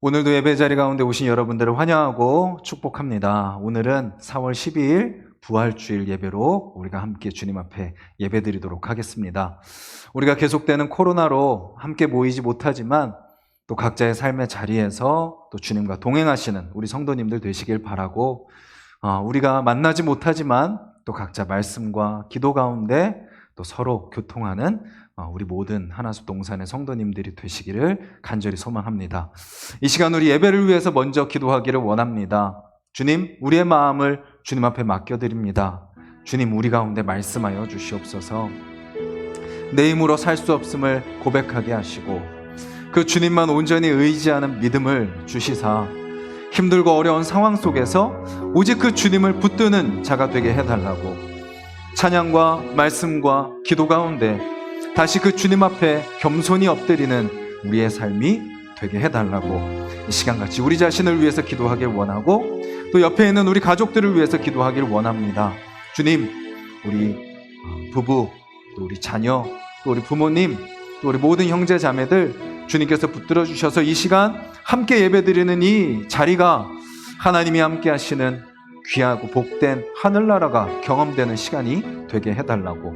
오늘도 예배 자리 가운데 오신 여러분들을 환영하고 축복합니다. 오늘은 4월 12일 부활주일 예배로 우리가 함께 주님 앞에 예배드리도록 하겠습니다. 우리가 계속되는 코로나로 함께 모이지 못하지만 또 각자의 삶의 자리에서 또 주님과 동행하시는 우리 성도님들 되시길 바라고, 우리가 만나지 못하지만 또 각자 말씀과 기도 가운데 또 서로 교통하는 우리 모든 하나숲 동산의 성도님들이 되시기를 간절히 소망합니다. 이 시간 우리 예배를 위해서 먼저 기도하기를 원합니다. 주님, 우리의 마음을 주님 앞에 맡겨드립니다. 주님, 우리 가운데 말씀하여 주시옵소서. 내 힘으로 살 수 없음을 고백하게 하시고 그 주님만 온전히 의지하는 믿음을 주시사 힘들고 어려운 상황 속에서 오직 그 주님을 붙드는 자가 되게 해달라고, 찬양과 말씀과 기도 가운데 다시 그 주님 앞에 겸손히 엎드리는 우리의 삶이 되게 해달라고 이 시간같이 우리 자신을 위해서 기도하길 원하고 또 옆에 있는 우리 가족들을 위해서 기도하길 원합니다. 주님, 우리 부부, 또 우리 자녀, 또 우리 부모님, 또 우리 모든 형제 자매들 주님께서 붙들어 주셔서 이 시간 함께 예배드리는 이 자리가 하나님이 함께 하시는 귀하고 복된 하늘나라가 경험되는 시간이 되게 해달라고,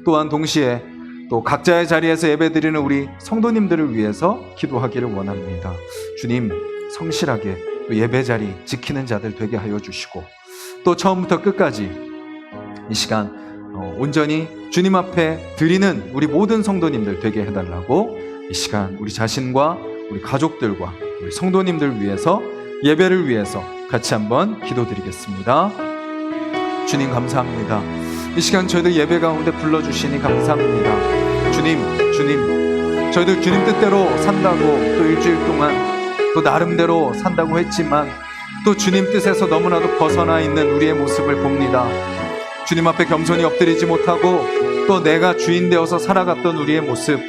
또한 동시에 또 각자의 자리에서 예배드리는 우리 성도님들을 위해서 기도하기를 원합니다. 주님, 성실하게 또 예배 자리 지키는 자들 되게 하여 주시고 또 처음부터 끝까지 이 시간 온전히 주님 앞에 드리는 우리 모든 성도님들 되게 해달라고 이 시간 우리 자신과 우리 가족들과 우리 성도님들 위해서 예배를 위해서 같이 한번 기도드리겠습니다. 주님, 감사합니다. 이 시간 저희들 예배 가운데 불러주시니 감사합니다. 주님, 저희들 주님 뜻대로 산다고 또 일주일 동안 또 나름대로 산다고 했지만 또 주님 뜻에서 너무나도 벗어나 있는 우리의 모습을 봅니다. 주님 앞에 겸손히 엎드리지 못하고 또 내가 주인 되어서 살아갔던 우리의 모습,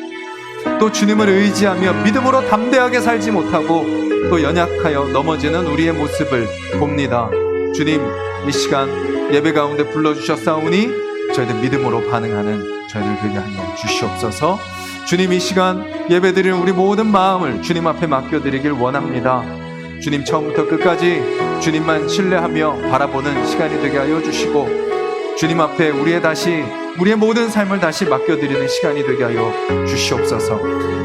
또 주님을 의지하며 믿음으로 담대하게 살지 못하고 또 연약하여 넘어지는 우리의 모습을 봅니다. 주님, 이 시간 예배 가운데 불러주셨사오니 저희들 믿음으로 반응하는 저희들 되게 하여 주시옵소서. 주님, 이 시간 예배드리는 우리 모든 마음을 주님 앞에 맡겨드리길 원합니다. 주님, 처음부터 끝까지 주님만 신뢰하며 바라보는 시간이 되게 하여 주시고 주님 앞에 우리의 모든 삶을 다시 맡겨드리는 시간이 되게 하여 주시옵소서.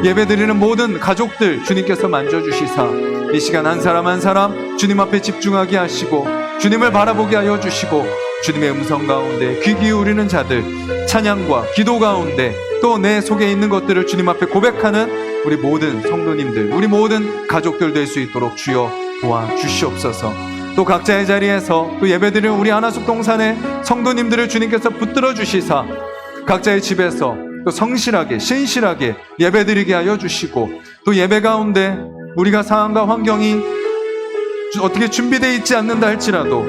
예배드리는 모든 가족들 주님께서 만져주시사 이 시간 한 사람 한 사람 주님 앞에 집중하게 하시고 주님을 바라보게 하여 주시고 주님의 음성 가운데 귀 기울이는 자들, 찬양과 기도 가운데 또 내 속에 있는 것들을 주님 앞에 고백하는 우리 모든 성도님들, 우리 모든 가족들 될 수 있도록 주여 도와주시옵소서. 또 각자의 자리에서 또 예배드리는 우리 하나숙 동산의 성도님들을 주님께서 붙들어 주시사 각자의 집에서 또 성실하게 신실하게 예배드리게 하여 주시고 또 예배 가운데 우리가 상황과 환경이 어떻게 준비되어 있지 않는다 할지라도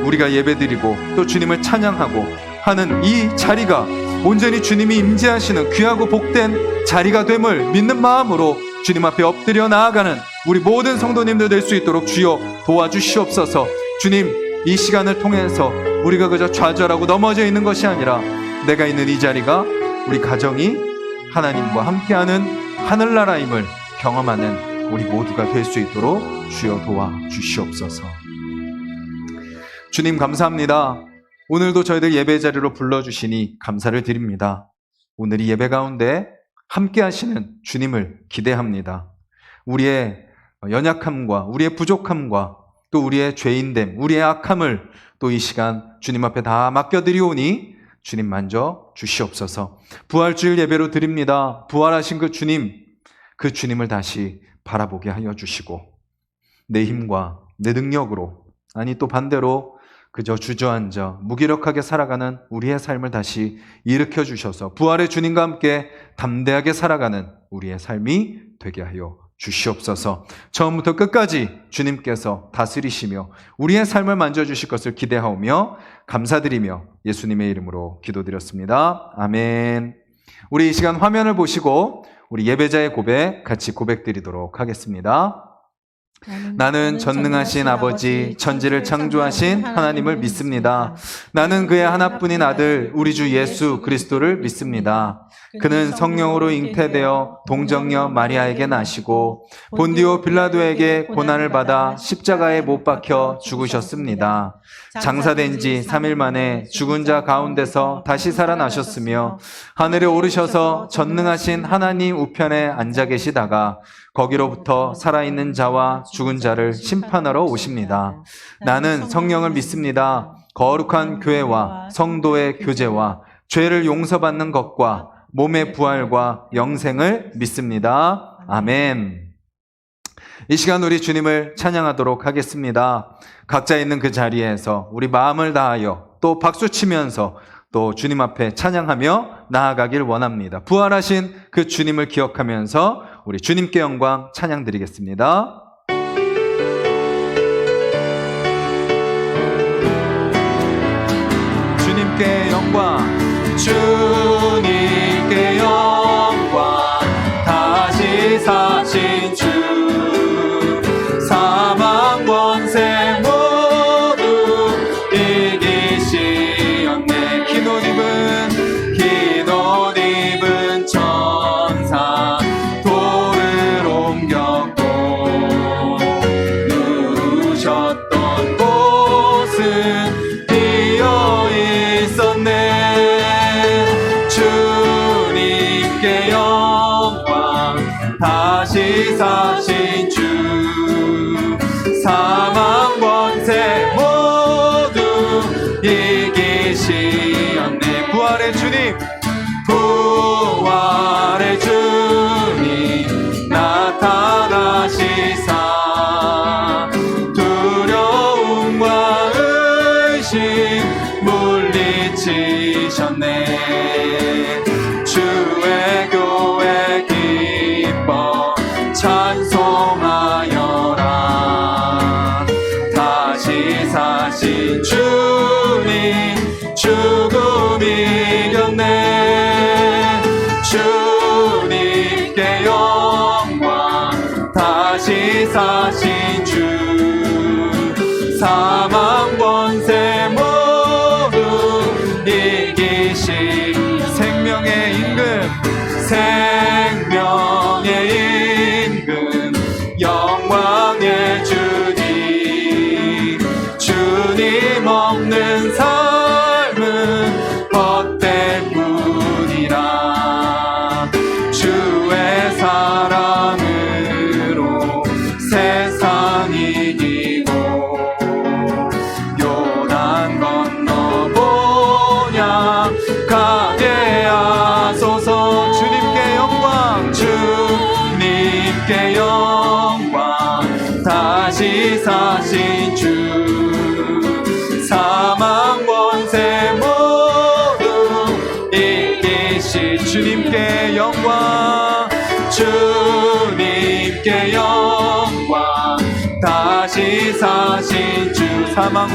우리가 예배드리고 또 주님을 찬양하고 하는 이 자리가 온전히 주님이 임재하시는 귀하고 복된 자리가 됨을 믿는 마음으로 주님 앞에 엎드려 나아가는 우리 모든 성도님들 될 수 있도록 주여 도와주시옵소서. 주님, 이 시간을 통해서 우리가 그저 좌절하고 넘어져 있는 것이 아니라 내가 있는 이 자리가 우리 가정이 하나님과 함께하는 하늘나라임을 경험하는 우리 모두가 될 수 있도록 주여 도와주시옵소서. 주님, 감사합니다. 오늘도 저희들 예배 자리로 불러주시니 감사를 드립니다. 오늘 이 예배 가운데 함께 하시는 주님을 기대합니다. 우리의 연약함과 우리의 부족함과 또 우리의 죄인됨, 우리의 악함을 또 이 시간 주님 앞에 다 맡겨드리오니 주님 만져 주시옵소서. 부활주일 예배로 드립니다. 부활하신 그 주님을 다시 바라보게 하여 주시고 내 힘과 내 능력으로, 아니 또 반대로 그저 주저앉아 무기력하게 살아가는 우리의 삶을 다시 일으켜 주셔서 부활의 주님과 함께 담대하게 살아가는 우리의 삶이 되게 하여 주시옵소서. 처음부터 끝까지 주님께서 다스리시며 우리의 삶을 만져주실 것을 기대하오며 감사드리며 예수님의 이름으로 기도드렸습니다. 아멘. 우리 이 시간 화면을 보시고 우리 예배자의 고백 같이 고백드리도록 하겠습니다. 나는 전능하신 아버지, 천지를 창조하신 하나님을 믿습니다. 나는 그의 하나뿐인 아들, 우리 주 예수 그리스도를 믿습니다. 그는 성령으로 잉태되어 동정녀 마리아에게 나시고 본디오 빌라도에게 고난을 받아 십자가에 못 박혀 죽으셨습니다. 장사된 지 3일 만에 죽은 자 가운데서 다시 살아나셨으며 하늘에 오르셔서 전능하신 하나님 우편에 앉아 계시다가 거기로부터 살아있는 자와 죽은 자를 심판하러 오십니다. 나는 성령을 믿습니다. 거룩한 교회와 성도의 교제와 죄를 용서받는 것과 몸의 부활과 영생을 믿습니다. 아멘. 이 시간 우리 주님을 찬양하도록 하겠습니다. 각자 있는 그 자리에서 우리 마음을 다하여 또 박수치면서 또 주님 앞에 찬양하며 나아가길 원합니다. 부활하신 그 주님을 기억하면서 우리 주님께 영광 찬양 드리겠습니다. 주님께 영광, 주님께 영광, 다시 사신 주, 사망 권세 모두 이기시었네. 흰 옷 입은 천사 돌을 옮겼고 누우셨던 곳은 비어 있었네. 주님께 영광, 다시 사신 주, 사망 권세 모두 이기시었네. 부활의 주님, 부활의 주님 나타나시사 두려움과 의심 물리치셨네. 주의 교회 주님께 영광. 다시 사신 주 사망 권세 모두 이기신 주님께 영광. 주님께 영광. 다시 사신 주 사망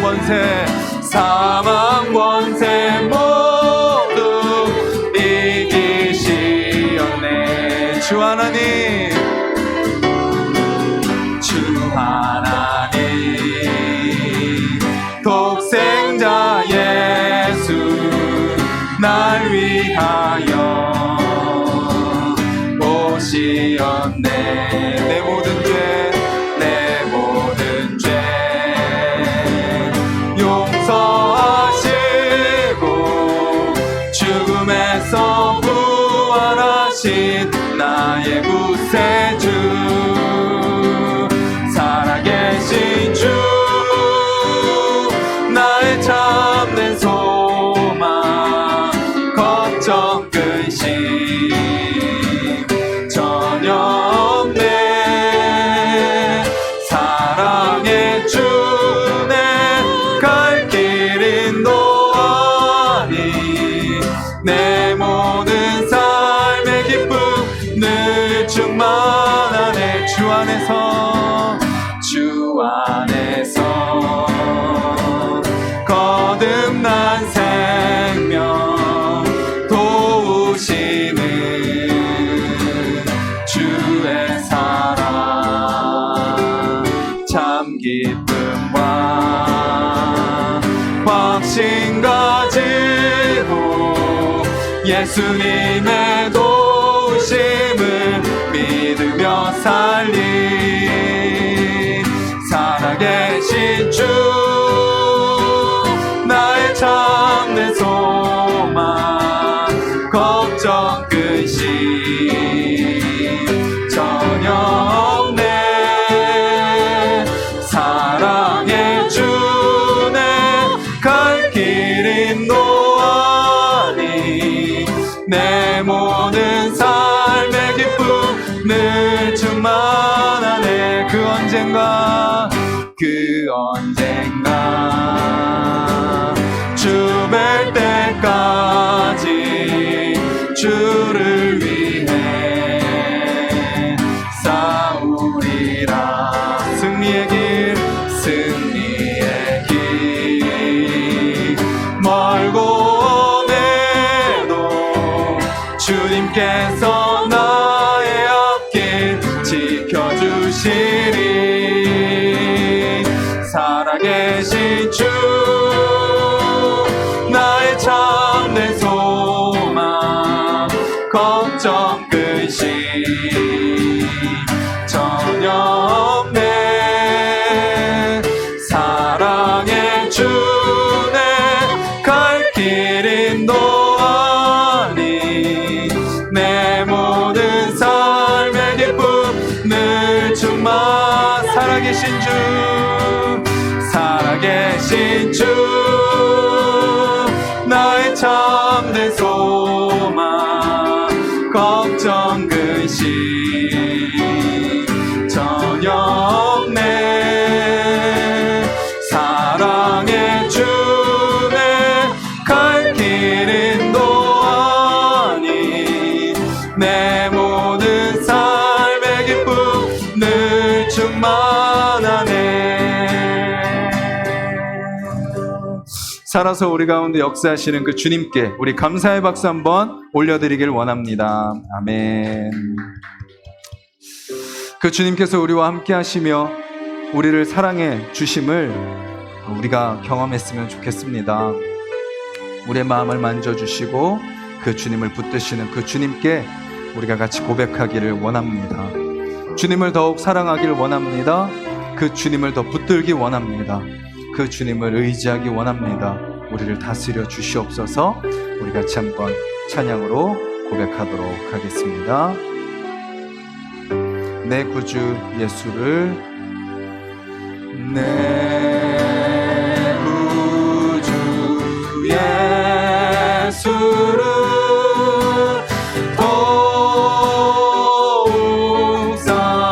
권세 모두 이기시었네. 주 하나님, 주 하나님, 독생자 예수 날 위하여 오시었네. 내 모든 죄 용서하시고 죽음에서 부활하신 나의 구세주, 살아계신 주, 나의 참된 소망, 걱정 근심 전혀 없네. 사랑의 주네 갈 길 인도하니 내 모든 삶의 기쁨 늘 충만하네. 주 안에서 거듭난 생명 도우시는 주의 사랑, 참 기쁨과 확신 가지고 예수님의 도우심을 믿으며 살리. 살아계신 주, 나의 참된 소망, 걱정 근심 전혀 없네. 사랑의 주네 갈 길 인도하니 내 모든 삶의 기쁨 늘 충만하네. 그 언젠가 주 뵐 때까지 주를 위해 싸우리라. 승리의 길 멀고 오네도 주님께서 나의 앞길 지켜주시리. 살아계신 주, 나의 참된 소망, 걱정 근심 전혀 없네. 사랑의 주네 갈 길 인도하니 내 모든 삶의 기쁨 늘 충만. 살아계신 주, 나의 참된 소망, 걱정 근심 전혀 없네. 사랑의 주네 갈 길 인도하니 내 모든 삶의 기쁨 늘 충만하네. 살아서 우리 가운데 역사하시는 그 주님께 우리 감사의 박수 한번 올려드리길 원합니다. 아멘. 그 주님께서 우리와 함께 하시며 우리를 사랑해 주심을 우리가 경험했으면 좋겠습니다. 우리의 마음을 만져주시고 그 주님을 붙드시는 그 주님께 우리가 같이 고백하기를 원합니다. 주님을 더욱 사랑하기를 원합니다. 그 주님을 더 붙들기 원합니다. 그 주님을 의지하기 원합니다. 우리를 다스려 주시옵소서. 우리 같이 한번 찬양으로 고백하도록 하겠습니다. 내 구주 예수를, 내 구주 예수를 더욱 사랑하네.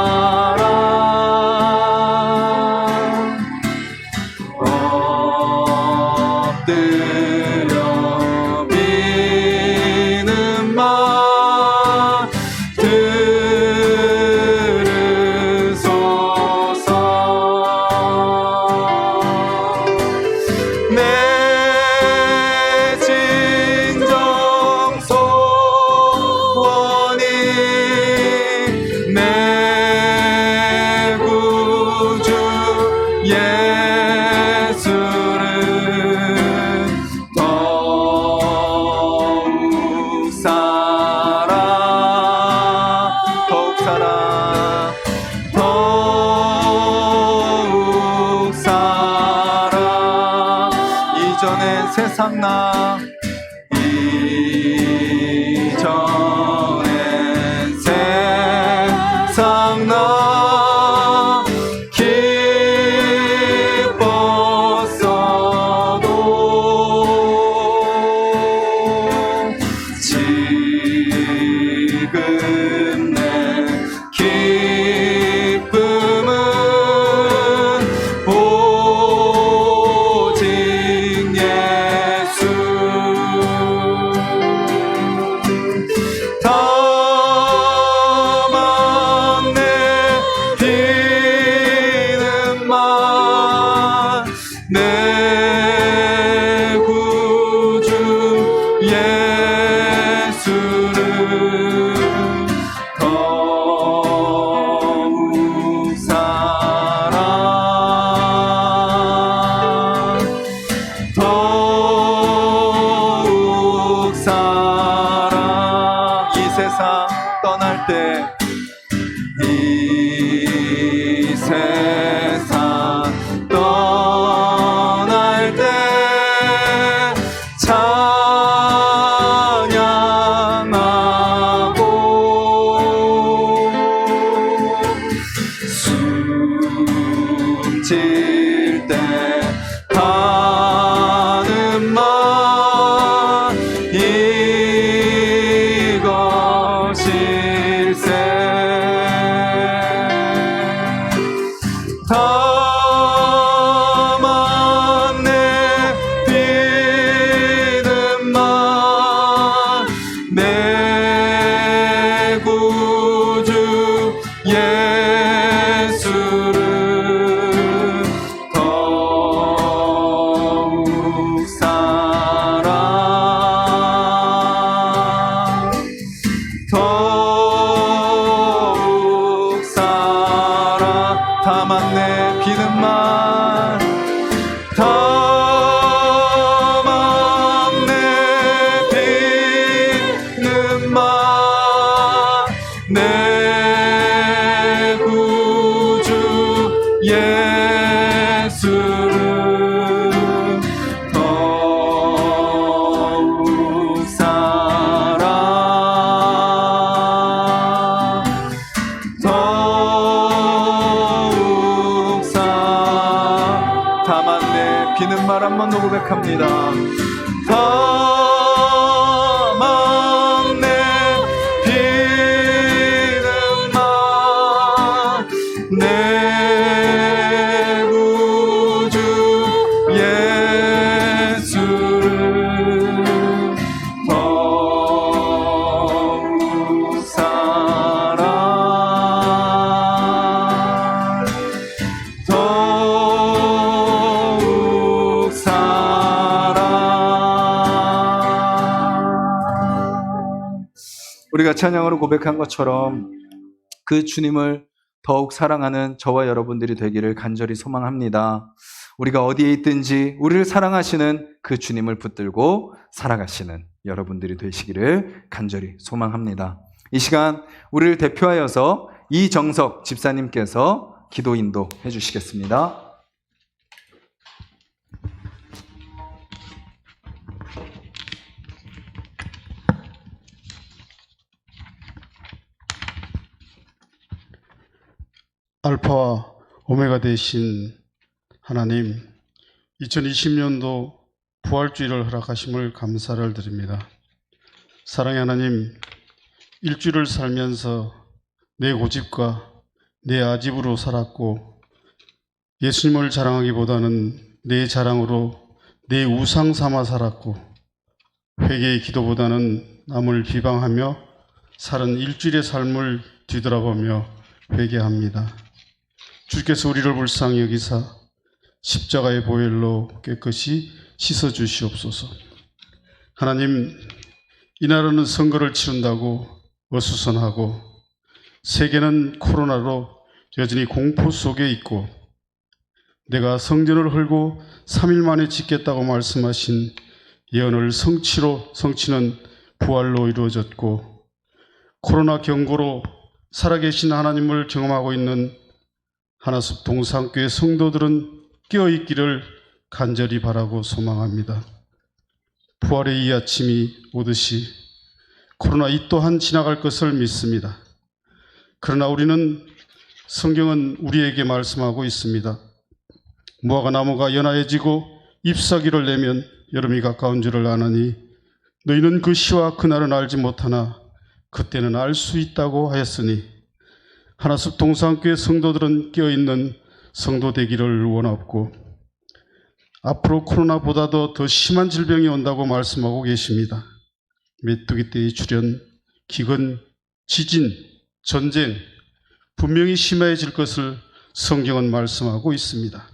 세상 나 이전엔 세상 나 기뻤어도 지금 내 기쁨은 오직 예수 다만 내 비는 말 내 구주 예수를 더욱 사랑 더욱 사랑 이 세상 떠날 때 이 세상 떠날 때 찬양하고 숨질 때 하는 말 이것일세 다만 내 비는 말 내 구주 예수를 더욱 사랑 더욱 사랑 다만 내 비는 말 다만 내 비는 말 내 구주 예수를 더욱 사랑 더욱 사랑 다만 내 비는 말 한 번 더 고백합니다. 다만 내 비는 말 내 구주 예수를 더욱 사랑 더욱 사랑 우리가 찬양으로 고백한 것처럼 그 주님을 더욱 사랑하는 저와 여러분들이 되기를 간절히 소망합니다. 우리가 어디에 있든지 우리를 사랑하시는 그 주님을 붙들고 살아가시는 여러분들이 되시기를 간절히 소망합니다. 이 시간 우리를 대표하여서 이정석 집사님께서 기도 인도해 주시겠습니다. 알파와 오메가 되신 하나님, 2020년도 부활주일을 허락하심을 감사를 드립니다. 사랑의 하나님, 일주일을 살면서 내 고집과 내 아집으로 살았고 예수님을 자랑하기보다는 내 자랑으로 내 우상 삼아 살았고 회개의 기도보다는 남을 비방하며 살은 일주일의 삶을 뒤돌아보며 회개합니다. 주께서 우리를 불쌍히 여기사 십자가의 보혈로 깨끗이 씻어 주시옵소서. 하나님, 이날은 선거를 치른다고 어수선하고 세계는 코로나로 여전히 공포 속에 있고 내가 성전을 헐고 3일 만에 짓겠다고 말씀하신 예언을 성취는 부활로 이루어졌고 코로나 경고로 살아계신 하나님을 경험하고 있는 하나숲 동산교회 성도들은 깨어있기를 간절히 바라고 소망합니다. 부활의 이 아침이 오듯이 코로나 이 또한 지나갈 것을 믿습니다. 그러나 우리는 성경은 우리에게 말씀하고 있습니다. 무화과 나무가 연하해지고 잎사귀를 내면 여름이 가까운 줄을 아느니 너희는 그 시와 그날은 알지 못하나 그때는 알 수 있다고 하였으니 하나숲 동산교회 성도들은 깨어있는 성도 되기를 원하고 앞으로 코로나보다도 더 심한 질병이 온다고 말씀하고 계십니다. 메뚜기 떼의 출현, 기근, 지진, 전쟁 분명히 심해질 것을 성경은 말씀하고 있습니다.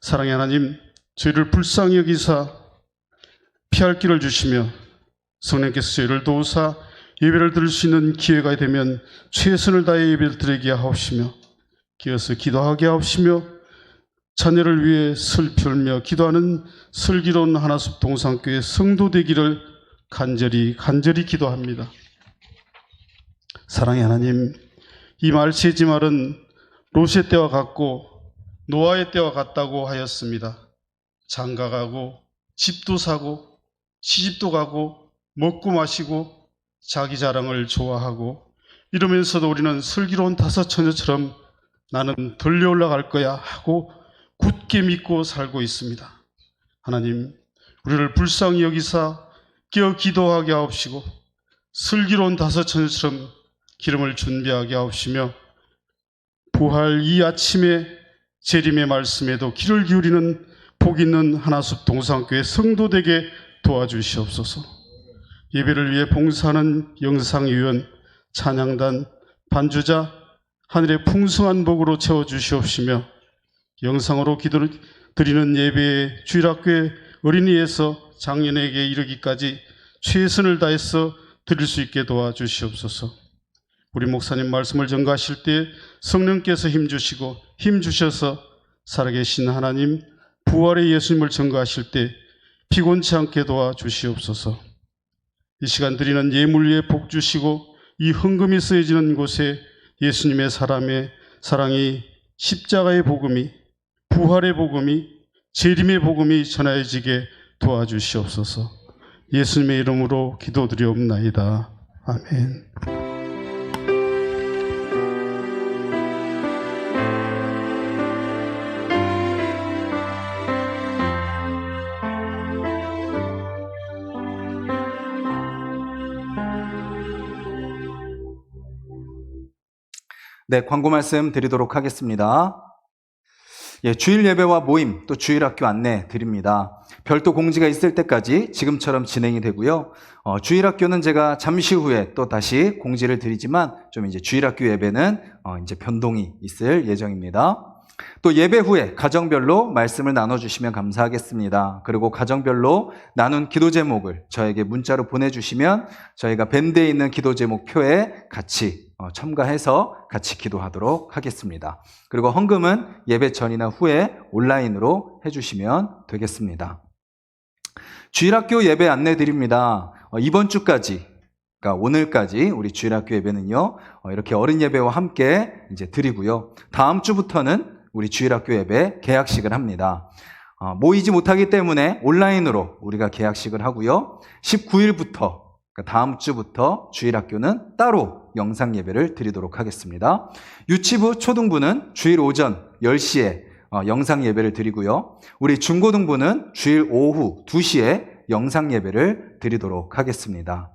사랑의 하나님, 저희를 불쌍히 여기사 피할 길을 주시며 성령께서 저희를 도우사 예배를 드릴 수 있는 기회가 되면 최선을 다해 예배를 드리게 하옵시며 기어서 기도하게 하옵시며 자녀를 위해 슬플며 기도하는 슬기로운 하나숲 동산교회 성도 되기를 간절히 기도합니다. 사랑의 하나님, 이 말세지 말은 롯의 때와 같고 노아의 때와 같다고 하였습니다. 장가가고 집도 사고 시집도 가고 먹고 마시고 자기 자랑을 좋아하고 이러면서도 우리는 슬기로운 다섯 처녀처럼 나는 들려 올라갈 거야 하고 굳게 믿고 살고 있습니다. 하나님, 우리를 불쌍히 여기사 깨어 기도하게 하옵시고 슬기로운 다섯 처녀처럼 기름을 준비하게 하옵시며 부활 이 아침에 재림의 말씀에도 귀를 기울이는 복 있는 하나숲 동산교회 성도 되게 도와주시옵소서. 예배를 위해 봉사하는 영상위원, 찬양단, 반주자 하늘의 풍성한 복으로 채워주시옵시며 영상으로 기도드리는 예배의 주일학교의 어린이에서 장년에게 이르기까지 최선을 다해서 드릴 수 있게 도와주시옵소서. 우리 목사님 말씀을 전가하실 때 성령께서 힘주셔서 살아계신 하나님 부활의 예수님을 전가하실 때 피곤치 않게 도와주시옵소서. 이 시간 드리는 예물 위에 복 주시고 이 헌금이 쓰여지는 곳에 예수님의 사랑이 십자가의 복음이 부활의 복음이 재림의 복음이 전해지게 도와주시옵소서. 예수님의 이름으로 기도드리옵나이다. 아멘. 네, 광고 말씀 드리도록 하겠습니다. 예, 주일 예배와 모임, 또 주일 학교 안내 드립니다. 별도 공지가 있을 때까지 지금처럼 진행이 되고요. 주일 학교는 제가 잠시 후에 또 다시 공지를 드리지만 좀 이제 주일 학교 예배는 이제 변동이 있을 예정입니다. 또 예배 후에 가정별로 말씀을 나눠주시면 감사하겠습니다. 그리고 가정별로 나눈 기도 제목을 저에게 문자로 보내주시면 저희가 밴드에 있는 기도 제목 표에 같이 첨가해서 같이 기도하도록 하겠습니다. 그리고 헌금은 예배 전이나 후에 온라인으로 해주시면 되겠습니다. 주일학교 예배 안내 드립니다. 이번 주까지, 그러니까 오늘까지 우리 주일학교 예배는요, 이렇게 어른 예배와 함께 이제 드리고요. 다음 주부터는 우리 주일학교 예배 개학식을 합니다. 모이지 못하기 때문에 온라인으로 우리가 개학식을 하고요. 19일부터, 그러니까 다음 주부터 주일학교는 따로 영상 예배를 드리도록 하겠습니다. 유치부, 초등부는 주일 오전 10시에 영상 예배를 드리고요. 우리 중고등부는 주일 오후 2시에 영상 예배를 드리도록 하겠습니다.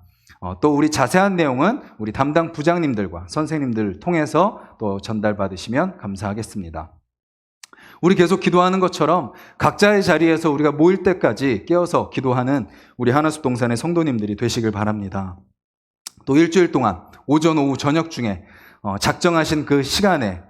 또 우리 자세한 내용은 우리 담당 부장님들과 선생님들 통해서 또 전달받으시면 감사하겠습니다. 우리 계속 기도하는 것처럼 각자의 자리에서 우리가 모일 때까지 깨어서 기도하는 우리 하나숲 동산의 성도님들이 되시길 바랍니다. 또 일주일 동안 오전, 오후, 저녁 중에 작정하신 그 시간에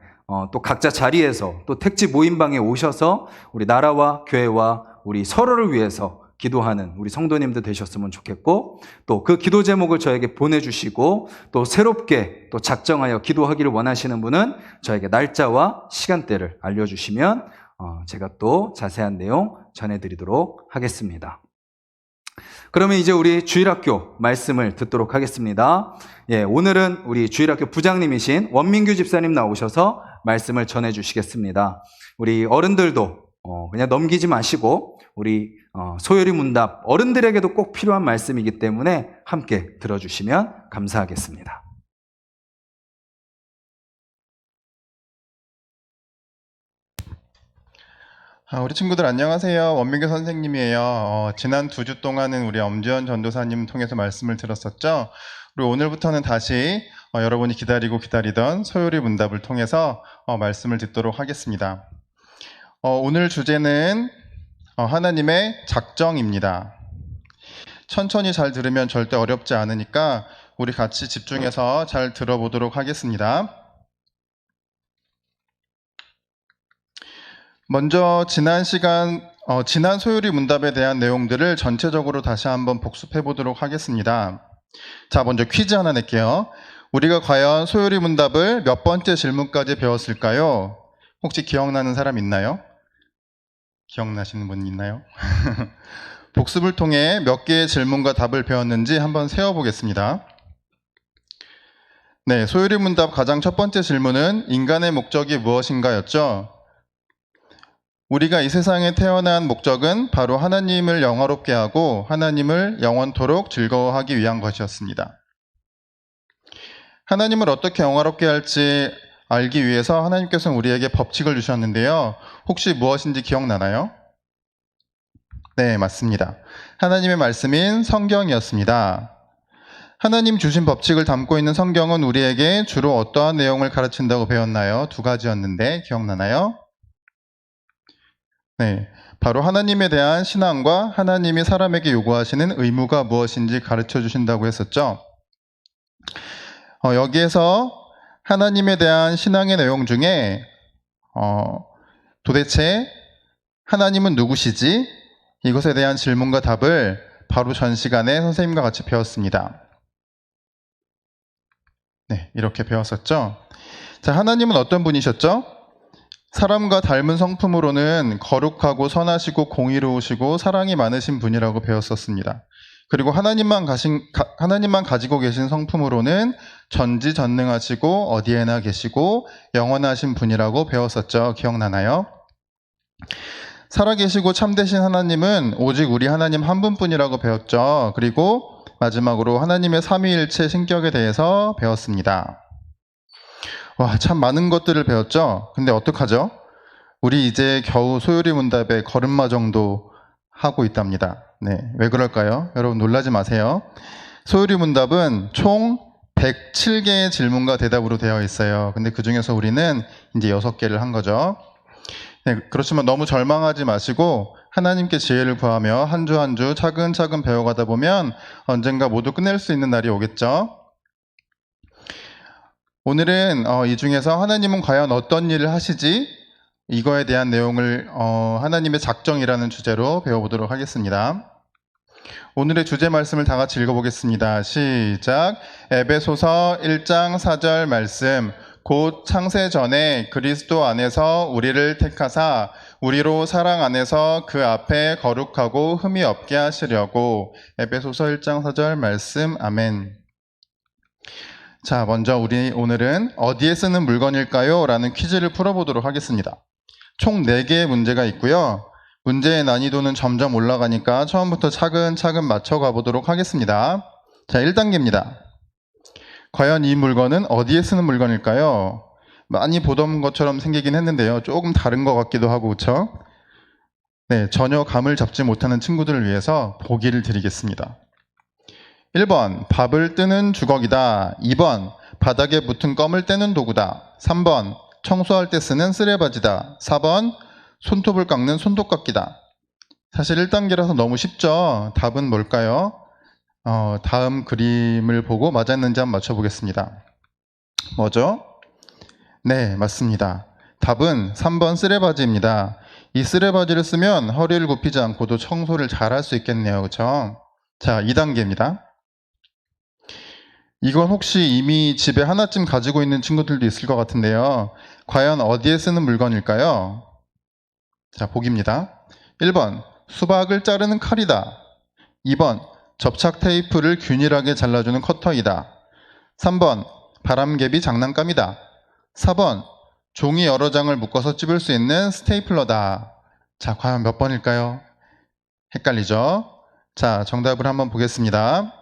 또 각자 자리에서 또 택지 모임방에 오셔서 우리 나라와 교회와 우리 서로를 위해서 기도하는 우리 성도님들 되셨으면 좋겠고, 또 그 기도 제목을 저에게 보내주시고 또 새롭게 또 작정하여 기도하기를 원하시는 분은 저에게 날짜와 시간대를 알려주시면 제가 또 자세한 내용 전해드리도록 하겠습니다. 그러면 이제 우리 주일학교 말씀을 듣도록 하겠습니다. 예, 오늘은 우리 주일학교 부장님이신 원민규 집사님 나오셔서 말씀을 전해주시겠습니다. 우리 어른들도 그냥 넘기지 마시고 우리 소요리 문답, 어른들에게도 꼭 필요한 말씀이기 때문에 함께 들어주시면 감사하겠습니다. 우리 친구들 안녕하세요. 원민규 선생님이에요. 지난 2주 동안은 우리 엄지원 전도사님 통해서 말씀을 들었었죠. 그리고 오늘부터는 다시 여러분이 기다리던 소요리 문답을 통해서 말씀을 듣도록 하겠습니다. 오늘 주제는 하나님의 작정입니다. 천천히 잘 들으면 절대 어렵지 않으니까 우리 같이 집중해서 잘 들어보도록 하겠습니다. 먼저 지난 소요리 문답에 대한 내용들을 전체적으로 다시 한번 복습해 보도록 하겠습니다. 자, 먼저 퀴즈 하나 낼게요. 우리가 과연 소요리 문답을 몇 번째 질문까지 배웠을까요? 혹시 기억나는 사람 있나요? 기억나시는 분 있나요? 복습을 통해 몇 개의 질문과 답을 배웠는지 한번 세어보겠습니다. 네, 소요리 문답 가장 첫 번째 질문은 인간의 목적이 무엇인가였죠? 우리가 이 세상에 태어난 목적은 바로 하나님을 영화롭게 하고 하나님을 영원토록 즐거워하기 위한 것이었습니다. 하나님을 어떻게 영화롭게 할지 알기 위해서 하나님께서는 우리에게 법칙을 주셨는데요. 혹시 무엇인지 기억나나요? 네, 맞습니다. 하나님의 말씀인 성경이었습니다. 하나님 주신 법칙을 담고 있는 성경은 우리에게 주로 어떠한 내용을 가르친다고 배웠나요? 2가지였는데 기억나나요? 네, 바로 하나님에 대한 신앙과 하나님이 사람에게 요구하시는 의무가 무엇인지 가르쳐 주신다고 했었죠. 여기에서 하나님에 대한 신앙의 내용 중에 도대체 하나님은 누구시지? 이것에 대한 질문과 답을 바로 전 시간에 선생님과 같이 배웠습니다. 네, 이렇게 배웠었죠. 자, 하나님은 어떤 분이셨죠? 사람과 닮은 성품으로는 거룩하고 선하시고 공의로우시고 사랑이 많으신 분이라고 배웠었습니다. 그리고 하나님만 가지고 계신 성품으로는 전지전능하시고 어디에나 계시고 영원하신 분이라고 배웠었죠. 기억나나요? 살아계시고 참되신 하나님은 오직 우리 하나님 한 분뿐이라고 배웠죠. 그리고 마지막으로 하나님의 삼위일체 신격에 대해서 배웠습니다. 와, 참 많은 것들을 배웠죠. 근데 어떡하죠? 우리 이제 겨우 소요리 문답의 걸음마 정도 하고 있답니다. 네, 왜 그럴까요? 여러분 놀라지 마세요. 소요리 문답은 총 107개의 질문과 대답으로 되어 있어요. 근데 그 중에서 우리는 이제 6개를 한 거죠. 네, 그렇지만 너무 절망하지 마시고 하나님께 지혜를 구하며 한 주 한 주 차근차근 배워가다 보면 언젠가 모두 끝낼 수 있는 날이 오겠죠. 오늘은 이 중에서 하나님은 과연 어떤 일을 하시지? 이거에 대한 내용을 하나님의 작정이라는 주제로 배워보도록 하겠습니다. 오늘의 주제 말씀을 다 같이 읽어보겠습니다. 시작. 에베소서 1장 4절 말씀. 곧 창세 전에 그리스도 안에서 우리를 택하사 우리로 사랑 안에서 그 앞에 거룩하고 흠이 없게 하시려고. 에베소서 1장 4절 말씀. 아멘. 자, 먼저 우리 오늘은 어디에 쓰는 물건일까요? 라는 퀴즈를 풀어보도록 하겠습니다. 총 4개의 문제가 있고요. 문제의 난이도는 점점 올라가니까 처음부터 차근차근 맞춰가 보도록 하겠습니다. 자, 1단계입니다. 과연 이 물건은 어디에 쓰는 물건일까요? 많이 보던 것처럼 생기긴 했는데요. 조금 다른 것 같기도 하고, 그렇죠? 네, 전혀 감을 잡지 못하는 친구들을 위해서 보기를 드리겠습니다. 1번, 밥을 뜨는 주걱이다. 2번, 바닥에 붙은 껌을 떼는 도구다. 3번, 청소할 때 쓰는 쓰레바지다. 4번, 손톱을 깎는 손톱깎이다. 사실 1단계라서 너무 쉽죠? 답은 뭘까요? 다음 그림을 보고 맞았는지 한번 맞춰보겠습니다. 뭐죠? 네, 맞습니다. 답은 3번 쓰레바지입니다. 이 쓰레바지를 쓰면 허리를 굽히지 않고도 청소를 잘 할 수 있겠네요. 그렇죠? 자, 2단계입니다. 이건 혹시 이미 집에 하나쯤 가지고 있는 친구들도 있을 것 같은데요. 과연 어디에 쓰는 물건일까요? 자, 보기입니다. 1번, 수박을 자르는 칼이다. 2번, 접착 테이프를 균일하게 잘라주는 커터이다. 3번, 바람개비 장난감이다. 4번, 종이 여러 장을 묶어서 찝을 수 있는 스테이플러다. 자, 과연 몇 번일까요? 헷갈리죠? 자, 정답을 한번 보겠습니다.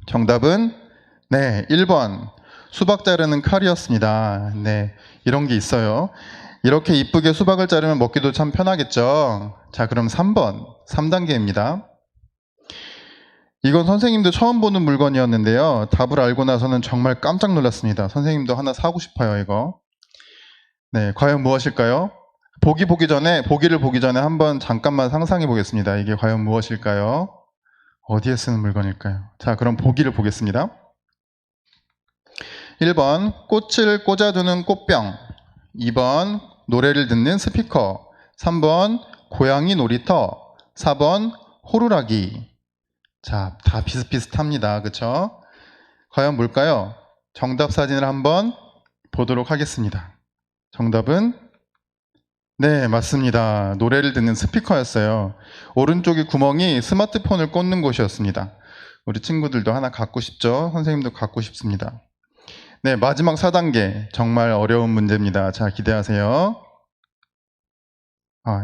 정답은 네, 1번. 수박 자르는 칼이었습니다. 네, 이런 게 있어요. 이렇게 이쁘게 수박을 자르면 먹기도 참 편하겠죠? 자, 그럼 3번. 3단계입니다. 이건 선생님도 처음 보는 물건이었는데요. 답을 알고 나서는 정말 깜짝 놀랐습니다. 선생님도 하나 사고 싶어요, 이거. 네, 과연 무엇일까요? 보기를 보기 전에 한번 잠깐만 상상해 보겠습니다. 이게 과연 무엇일까요? 어디에 쓰는 물건일까요? 자, 그럼 보기를 보겠습니다. 1번, 꽃을 꽂아두는 꽃병. 2번, 노래를 듣는 스피커. 3번, 고양이 놀이터. 4번, 호루라기. 자, 다 비슷비슷합니다. 그쵸? 과연 뭘까요? 정답 사진을 한번 보도록 하겠습니다. 정답은 네, 맞습니다. 노래를 듣는 스피커였어요. 오른쪽에 구멍이 스마트폰을 꽂는 곳이었습니다. 우리 친구들도 하나 갖고 싶죠? 선생님도 갖고 싶습니다. 네, 마지막 4단계. 정말 어려운 문제입니다. 자, 기대하세요.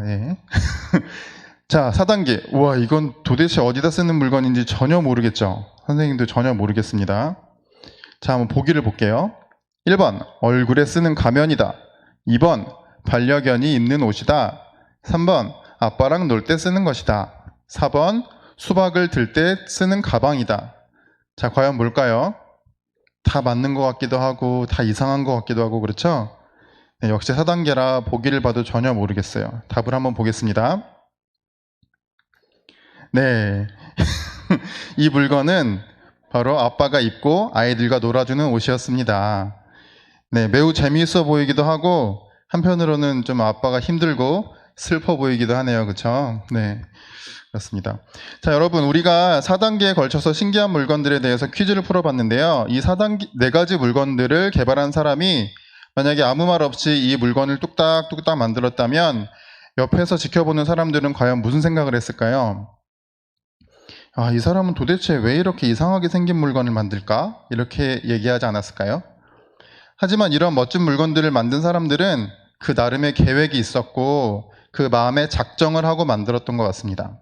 예. 자, 4단계. 우와, 이건 도대체 어디다 쓰는 물건인지 전혀 모르겠죠? 선생님도 전혀 모르겠습니다. 자, 한번 보기를 볼게요. 1번, 얼굴에 쓰는 가면이다. 2번, 반려견이 입는 옷이다. 3번, 아빠랑 놀 때 쓰는 것이다. 4번, 수박을 들 때 쓰는 가방이다. 자, 과연 뭘까요? 다 맞는 것 같기도 하고 다 이상한 것 같기도 하고 그렇죠? 네, 역시 4단계라 보기를 봐도 전혀 모르겠어요. 답을 한번 보겠습니다. 네, 이 물건은 바로 아빠가 입고 아이들과 놀아주는 옷이었습니다. 네, 매우 재미있어 보이기도 하고 한편으로는 좀 아빠가 힘들고 슬퍼 보이기도 하네요. 그렇죠? 네, 그렇습니다. 자, 여러분, 우리가 4단계에 걸쳐서 신기한 물건들에 대해서 퀴즈를 풀어봤는데요. 이 4단계, 4가지 물건들을 개발한 사람이 만약에 아무 말 없이 이 물건을 뚝딱뚝딱 만들었다면 옆에서 지켜보는 사람들은 과연 무슨 생각을 했을까요? 아, 이 사람은 도대체 왜 이렇게 이상하게 생긴 물건을 만들까? 이렇게 얘기하지 않았을까요? 하지만 이런 멋진 물건들을 만든 사람들은 그 나름의 계획이 있었고 그 마음에 작정을 하고 만들었던 것 같습니다.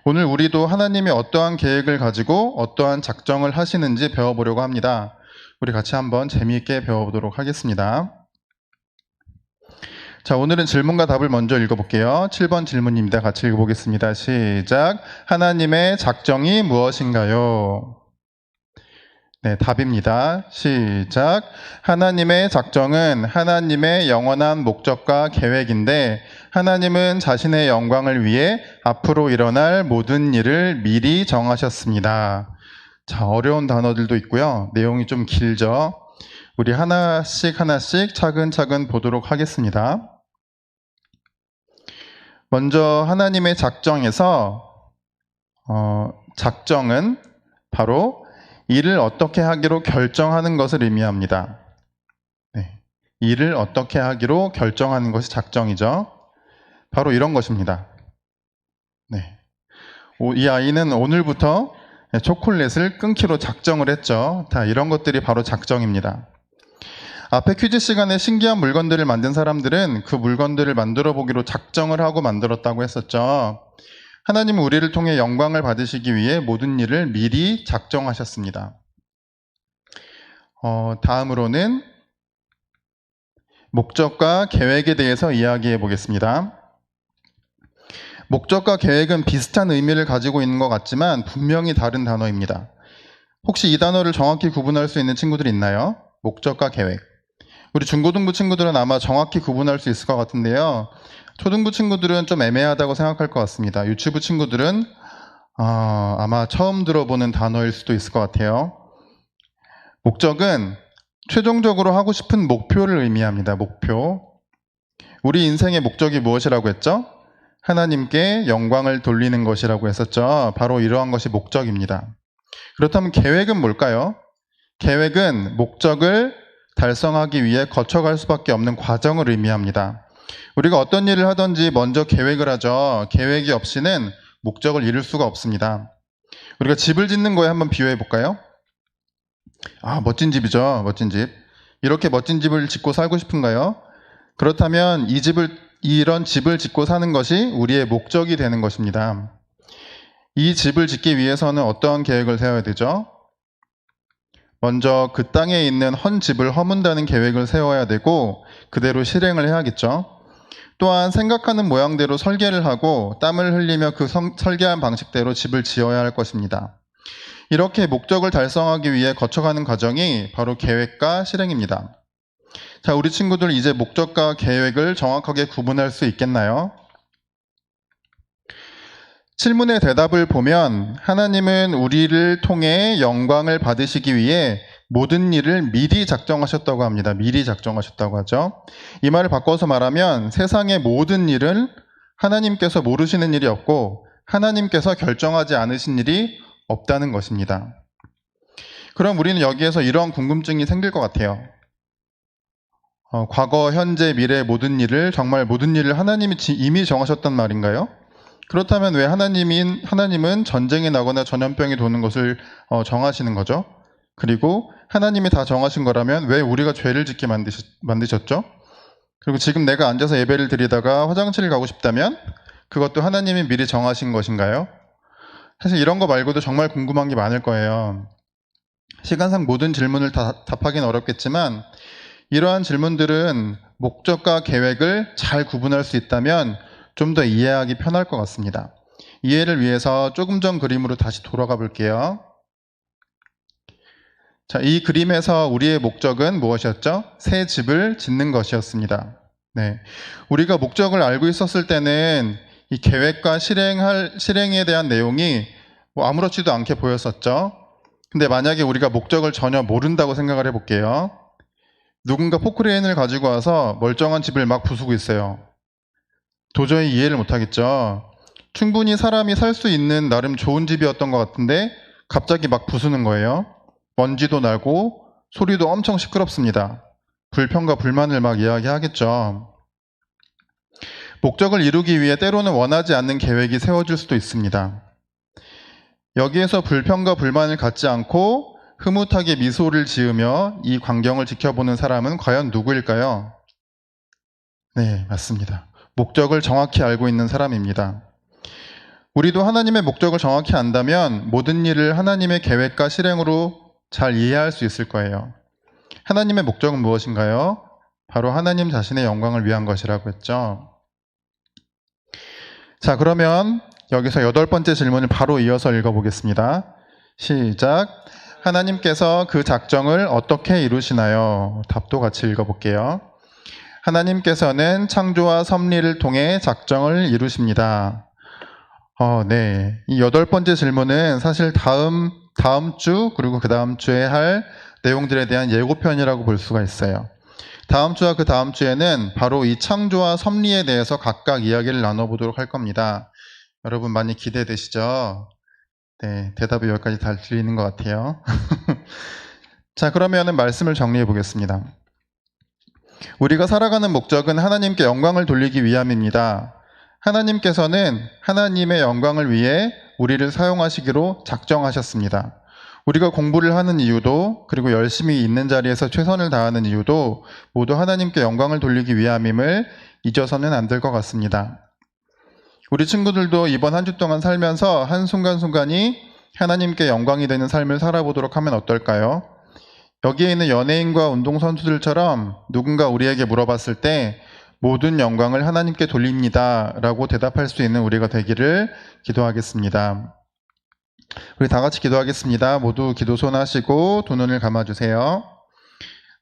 오늘 우리도 하나님이 어떠한 계획을 가지고 어떠한 작정을 하시는지 배워보려고 합니다. 우리 같이 한번 재미있게 배워보도록 하겠습니다. 자, 오늘은 질문과 답을 먼저 읽어볼게요. 7번 질문입니다. 같이 읽어보겠습니다. 시작. 하나님의 작정이 무엇인가요? 네, 답입니다. 시작. 하나님의 작정은 하나님의 영원한 목적과 계획인데 하나님은 자신의 영광을 위해 앞으로 일어날 모든 일을 미리 정하셨습니다. 자, 어려운 단어들도 있고요. 내용이 좀 길죠. 우리 하나씩 차근차근 보도록 하겠습니다. 먼저 하나님의 작정에서 작정은 바로 일을 어떻게 하기로 결정하는 것을 의미합니다. 네, 일을 어떻게 하기로 결정하는 것이 작정이죠. 바로 이런 것입니다. 네, 이 아이는 오늘부터 초콜릿을 끊기로 작정을 했죠. 다 이런 것들이 바로 작정입니다. 앞에 퀴즈 시간에 신기한 물건들을 만든 사람들은 그 물건들을 만들어 보기로 작정을 하고 만들었다고 했었죠. 하나님은 우리를 통해 영광을 받으시기 위해 모든 일을 미리 작정하셨습니다. 다음으로는 목적과 계획에 대해서 이야기해 보겠습니다. 목적과 계획은 비슷한 의미를 가지고 있는 것 같지만 분명히 다른 단어입니다. 혹시 이 단어를 정확히 구분할 수 있는 친구들이 있나요? 목적과 계획. 우리 중고등부 친구들은 아마 정확히 구분할 수 있을 것 같은데요. 초등부 친구들은 좀 애매하다고 생각할 것 같습니다. 유치부 친구들은 아마 처음 들어보는 단어일 수도 있을 것 같아요. 목적은 최종적으로 하고 싶은 목표를 의미합니다. 목표. 우리 인생의 목적이 무엇이라고 했죠? 하나님께 영광을 돌리는 것이라고 했었죠. 바로 이러한 것이 목적입니다. 그렇다면 계획은 뭘까요? 계획은 목적을 달성하기 위해 거쳐갈 수밖에 없는 과정을 의미합니다. 우리가 어떤 일을 하든지 먼저 계획을 하죠. 계획이 없이는 목적을 이룰 수가 없습니다. 우리가 집을 짓는 거에 한번 비유해 볼까요? 멋진 집이죠. 멋진 집. 이렇게 멋진 집을 짓고 살고 싶은가요? 그렇다면 이 집을 이런 집을 짓고 사는 것이 우리의 목적이 되는 것입니다. 이 집을 짓기 위해서는 어떠한 계획을 세워야 되죠? 먼저 그 땅에 있는 헌 집을 허문다는 계획을 세워야 되고 그대로 실행을 해야겠죠. 또한 생각하는 모양대로 설계를 하고 땀을 흘리며 그 설계한 방식대로 집을 지어야 할 것입니다. 이렇게 목적을 달성하기 위해 거쳐가는 과정이 바로 계획과 실행입니다. 자, 우리 친구들 이제 목적과 계획을 정확하게 구분할 수 있겠나요? 질문의 대답을 보면 하나님은 우리를 통해 영광을 받으시기 위해 모든 일을 미리 작정하셨다고 합니다. 미리 작정하셨다고 하죠. 이 말을 바꿔서 말하면 세상의 모든 일은 하나님께서 모르시는 일이 없고 하나님께서 결정하지 않으신 일이 없다는 것입니다. 그럼 우리는 여기에서 이런 궁금증이 생길 것 같아요. 과거, 현재, 미래 모든 일을 정말 모든 일을 하나님이 이미 정하셨단 말인가요? 그렇다면 왜 하나님은 전쟁이 나거나 전염병이 도는 것을 정하시는 거죠? 그리고 하나님이 다 정하신 거라면 왜 우리가 죄를 짓게 만드셨죠? 그리고 지금 내가 앉아서 예배를 드리다가 화장실을 가고 싶다면 그것도 하나님이 미리 정하신 것인가요? 사실 이런 거 말고도 정말 궁금한 게 많을 거예요. 시간상 모든 질문을 다 답하기는 어렵겠지만 이러한 질문들은 목적과 계획을 잘 구분할 수 있다면 좀 더 이해하기 편할 것 같습니다. 이해를 위해서 조금 전 그림으로 다시 돌아가 볼게요. 자, 이 그림에서 우리의 목적은 무엇이었죠? 새 집을 짓는 것이었습니다. 네. 우리가 목적을 알고 있었을 때는 이 계획과 실행에 대한 내용이 아무렇지도 않게 보였었죠. 근데 만약에 우리가 목적을 전혀 모른다고 생각을 해볼게요. 누군가 포크레인을 가지고 와서 멀쩡한 집을 막 부수고 있어요. 도저히 이해를 못하겠죠. 충분히 사람이 살 수 있는 나름 좋은 집이었던 것 같은데 갑자기 막 부수는 거예요. 먼지도 나고 소리도 엄청 시끄럽습니다. 불평과 불만을 막 이야기하겠죠. 목적을 이루기 위해 때로는 원하지 않는 계획이 세워질 수도 있습니다. 여기에서 불평과 불만을 갖지 않고 흐뭇하게 미소를 지으며 이 광경을 지켜보는 사람은 과연 누구일까요? 네, 맞습니다. 목적을 정확히 알고 있는 사람입니다. 우리도 하나님의 목적을 정확히 안다면 모든 일을 하나님의 계획과 실행으로 잘 이해할 수 있을 거예요. 하나님의 목적은 무엇인가요? 바로 하나님 자신의 영광을 위한 것이라고 했죠. 자, 그러면 여기서 8번째 질문을 바로 이어서 읽어보겠습니다. 시작. 하나님께서 그 작정을 어떻게 이루시나요? 답도 같이 읽어볼게요. 하나님께서는 창조와 섭리를 통해 작정을 이루십니다. 네. 이 8번째 질문은 사실 다음 주 그리고 그 다음 주에 할 내용들에 대한 예고편이라고 볼 수가 있어요. 다음 주와 그 다음 주에는 바로 이 창조와 섭리에 대해서 각각 이야기를 나눠보도록 할 겁니다. 여러분 많이 기대되시죠? 네, 대답이 여기까지 다 들리는 것 같아요. 자, 그러면 말씀을 정리해 보겠습니다. 우리가 살아가는 목적은 하나님께 영광을 돌리기 위함입니다. 하나님께서는 하나님의 영광을 위해 우리를 사용하시기로 작정하셨습니다. 우리가 공부를 하는 이유도 그리고 열심히 있는 자리에서 최선을 다하는 이유도 모두 하나님께 영광을 돌리기 위함임을 잊어서는 안 될 것 같습니다. 우리 친구들도 이번 한 주 동안 살면서 한순간순간이 하나님께 영광이 되는 삶을 살아보도록 하면 어떨까요? 여기에 있는 연예인과 운동선수들처럼 누군가 우리에게 물어봤을 때 모든 영광을 하나님께 돌립니다 라고 대답할 수 있는 우리가 되기를 기도하겠습니다. 우리 다 같이 기도하겠습니다. 모두 기도 손 하시고 두 눈을 감아주세요.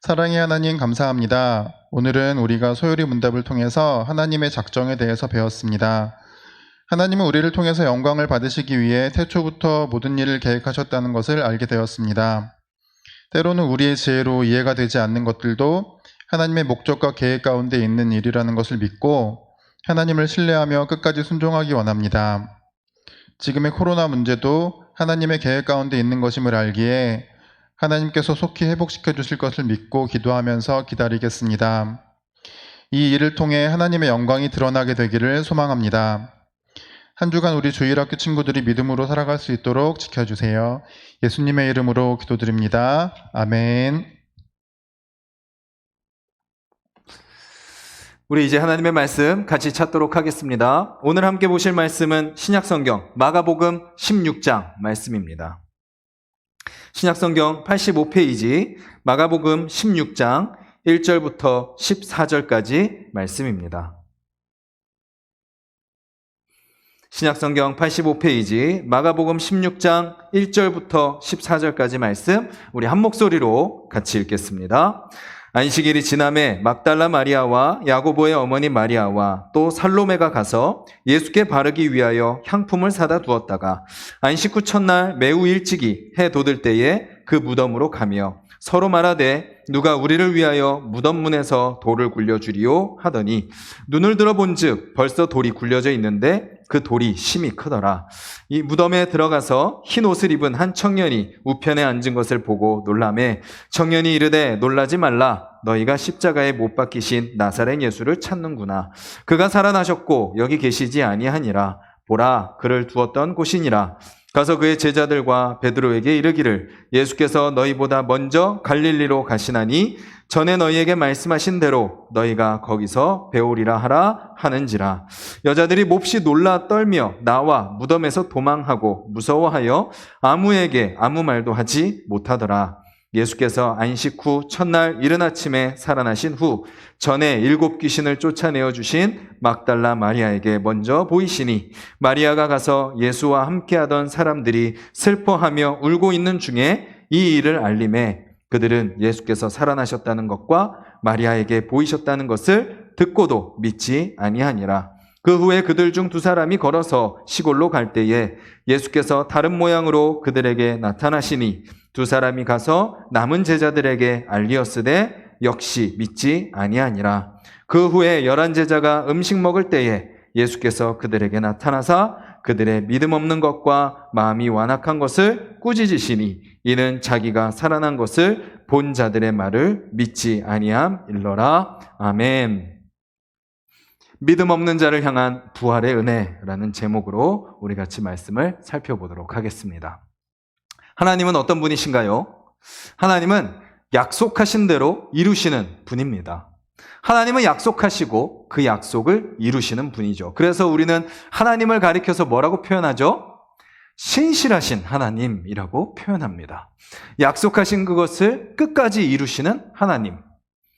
사랑의 하나님 감사합니다. 오늘은 우리가 소요리 문답을 통해서 하나님의 작정에 대해서 배웠습니다. 하나님은 우리를 통해서 영광을 받으시기 위해 태초부터 모든 일을 계획하셨다는 것을 알게 되었습니다. 때로는 우리의 지혜로 이해가 되지 않는 것들도 하나님의 목적과 계획 가운데 있는 일이라는 것을 믿고 하나님을 신뢰하며 끝까지 순종하기 원합니다. 지금의 코로나 문제도 하나님의 계획 가운데 있는 것임을 알기에 하나님께서 속히 회복시켜 주실 것을 믿고 기도하면서 기다리겠습니다. 이 일을 통해 하나님의 영광이 드러나게 되기를 소망합니다. 한 주간 우리 주일학교 친구들이 믿음으로 살아갈 수 있도록 지켜주세요. 예수님의 이름으로 기도드립니다. 아멘. 우리 이제 하나님의 말씀 같이 찾도록 하겠습니다. 오늘 함께 보실 말씀은 신약성경 마가복음 16장 말씀입니다. 신약성경 85페이지 마가복음 16장 1절부터 14절까지 말씀입니다. 신약성경 85페이지 마가복음 16장 1절부터 14절까지 말씀 우리 한 목소리로 같이 읽겠습니다. 안식일이 지남에 막달라 마리아와 야고보의 어머니 마리아와 또 살로메가 가서 예수께 바르기 위하여 향품을 사다 두었다가 안식 후 첫날 매우 일찍이 해 돋을 때에 그 무덤으로 가며 서로 말하되 누가 우리를 위하여 무덤 문에서 돌을 굴려주리요 하더니 눈을 들어 본즉 벌써 돌이 굴려져 있는데 그 돌이 심히 크더라. 이 무덤에 들어가서 흰 옷을 입은 한 청년이 우편에 앉은 것을 보고 놀라매 청년이 이르되 놀라지 말라. 너희가 십자가에 못 박히신 나사렛 예수를 찾는구나. 그가 살아나셨고 여기 계시지 아니하니라. 보라 그를 두었던 곳이니라. 가서 그의 제자들과 베드로에게 이르기를 예수께서 너희보다 먼저 갈릴리로 가시나니 전에 너희에게 말씀하신 대로 너희가 거기서 배우리라 하라 하는지라. 여자들이 몹시 놀라 떨며 나와 무덤에서 도망하고 무서워하여 아무에게 아무 말도 하지 못하더라. 예수께서 안식 후 첫날 이른 아침에 살아나신 후 전에 7 귀신을 쫓아내어 주신 막달라 마리아에게 먼저 보이시니 마리아가 가서 예수와 함께하던 사람들이 슬퍼하며 울고 있는 중에 이 일을 알림해 그들은 예수께서 살아나셨다는 것과 마리아에게 보이셨다는 것을 듣고도 믿지 아니하니라. 그 후에 그들 중 2 사람이 걸어서 시골로 갈 때에 예수께서 다른 모양으로 그들에게 나타나시니 2 사람이 가서 남은 제자들에게 알리었으되 역시 믿지 아니하니라. 그 후에 11 제자가 음식 먹을 때에 예수께서 그들에게 나타나사 그들의 믿음 없는 것과 마음이 완악한 것을 꾸짖으시니 이는 자기가 살아난 것을 본 자들의 말을 믿지 아니함일러라. 아멘. 믿음 없는 자를 향한 부활의 은혜라는 제목으로 우리 같이 말씀을 살펴보도록 하겠습니다. 하나님은 어떤 분이신가요? 하나님은 약속하신 대로 이루시는 분입니다. 하나님은 약속하시고 그 약속을 이루시는 분이죠. 그래서 우리는 하나님을 가리켜서 뭐라고 표현하죠? 신실하신 하나님이라고 표현합니다. 약속하신 그것을 끝까지 이루시는 하나님.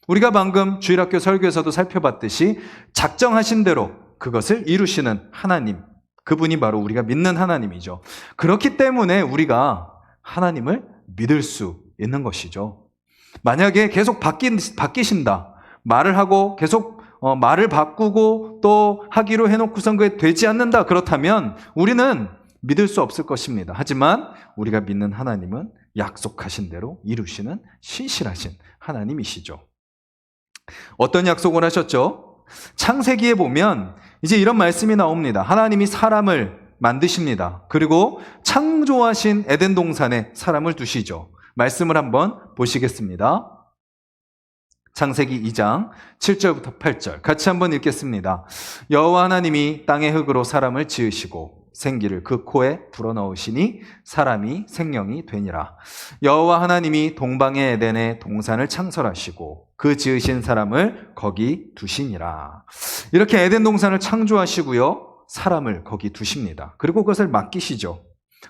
우리가 방금 주일학교 설교에서도 살펴봤듯이 작정하신 대로 그것을 이루시는 하나님. 그분이 바로 우리가 믿는 하나님이죠. 그렇기 때문에 우리가 하나님을 믿을 수 있는 것이죠. 만약에 계속 바뀌신다. 말을 하고 계속 말을 바꾸고 또 하기로 해놓고선 그게 되지 않는다. 그렇다면 우리는 믿을 수 없을 것입니다. 하지만 우리가 믿는 하나님은 약속하신 대로 이루시는 신실하신 하나님이시죠. 어떤 약속을 하셨죠? 창세기에 보면 이제 이런 말씀이 나옵니다. 하나님이 사람을 만드십니다. 그리고 창조하신 에덴 동산에 사람을 두시죠. 말씀을 한번 보시겠습니다. 창세기 2장 7절부터 8절 같이 한번 읽겠습니다. 여호와 하나님이 땅의 흙으로 사람을 지으시고 생기를 그 코에 불어넣으시니 사람이 생명이 되니라. 여호와 하나님이 동방의 에덴에 동산을 창설하시고 그 지으신 사람을 거기 두시니라. 이렇게 에덴 동산을 창조하시고요. 사람을 거기 두십니다. 그리고 그것을 맡기시죠.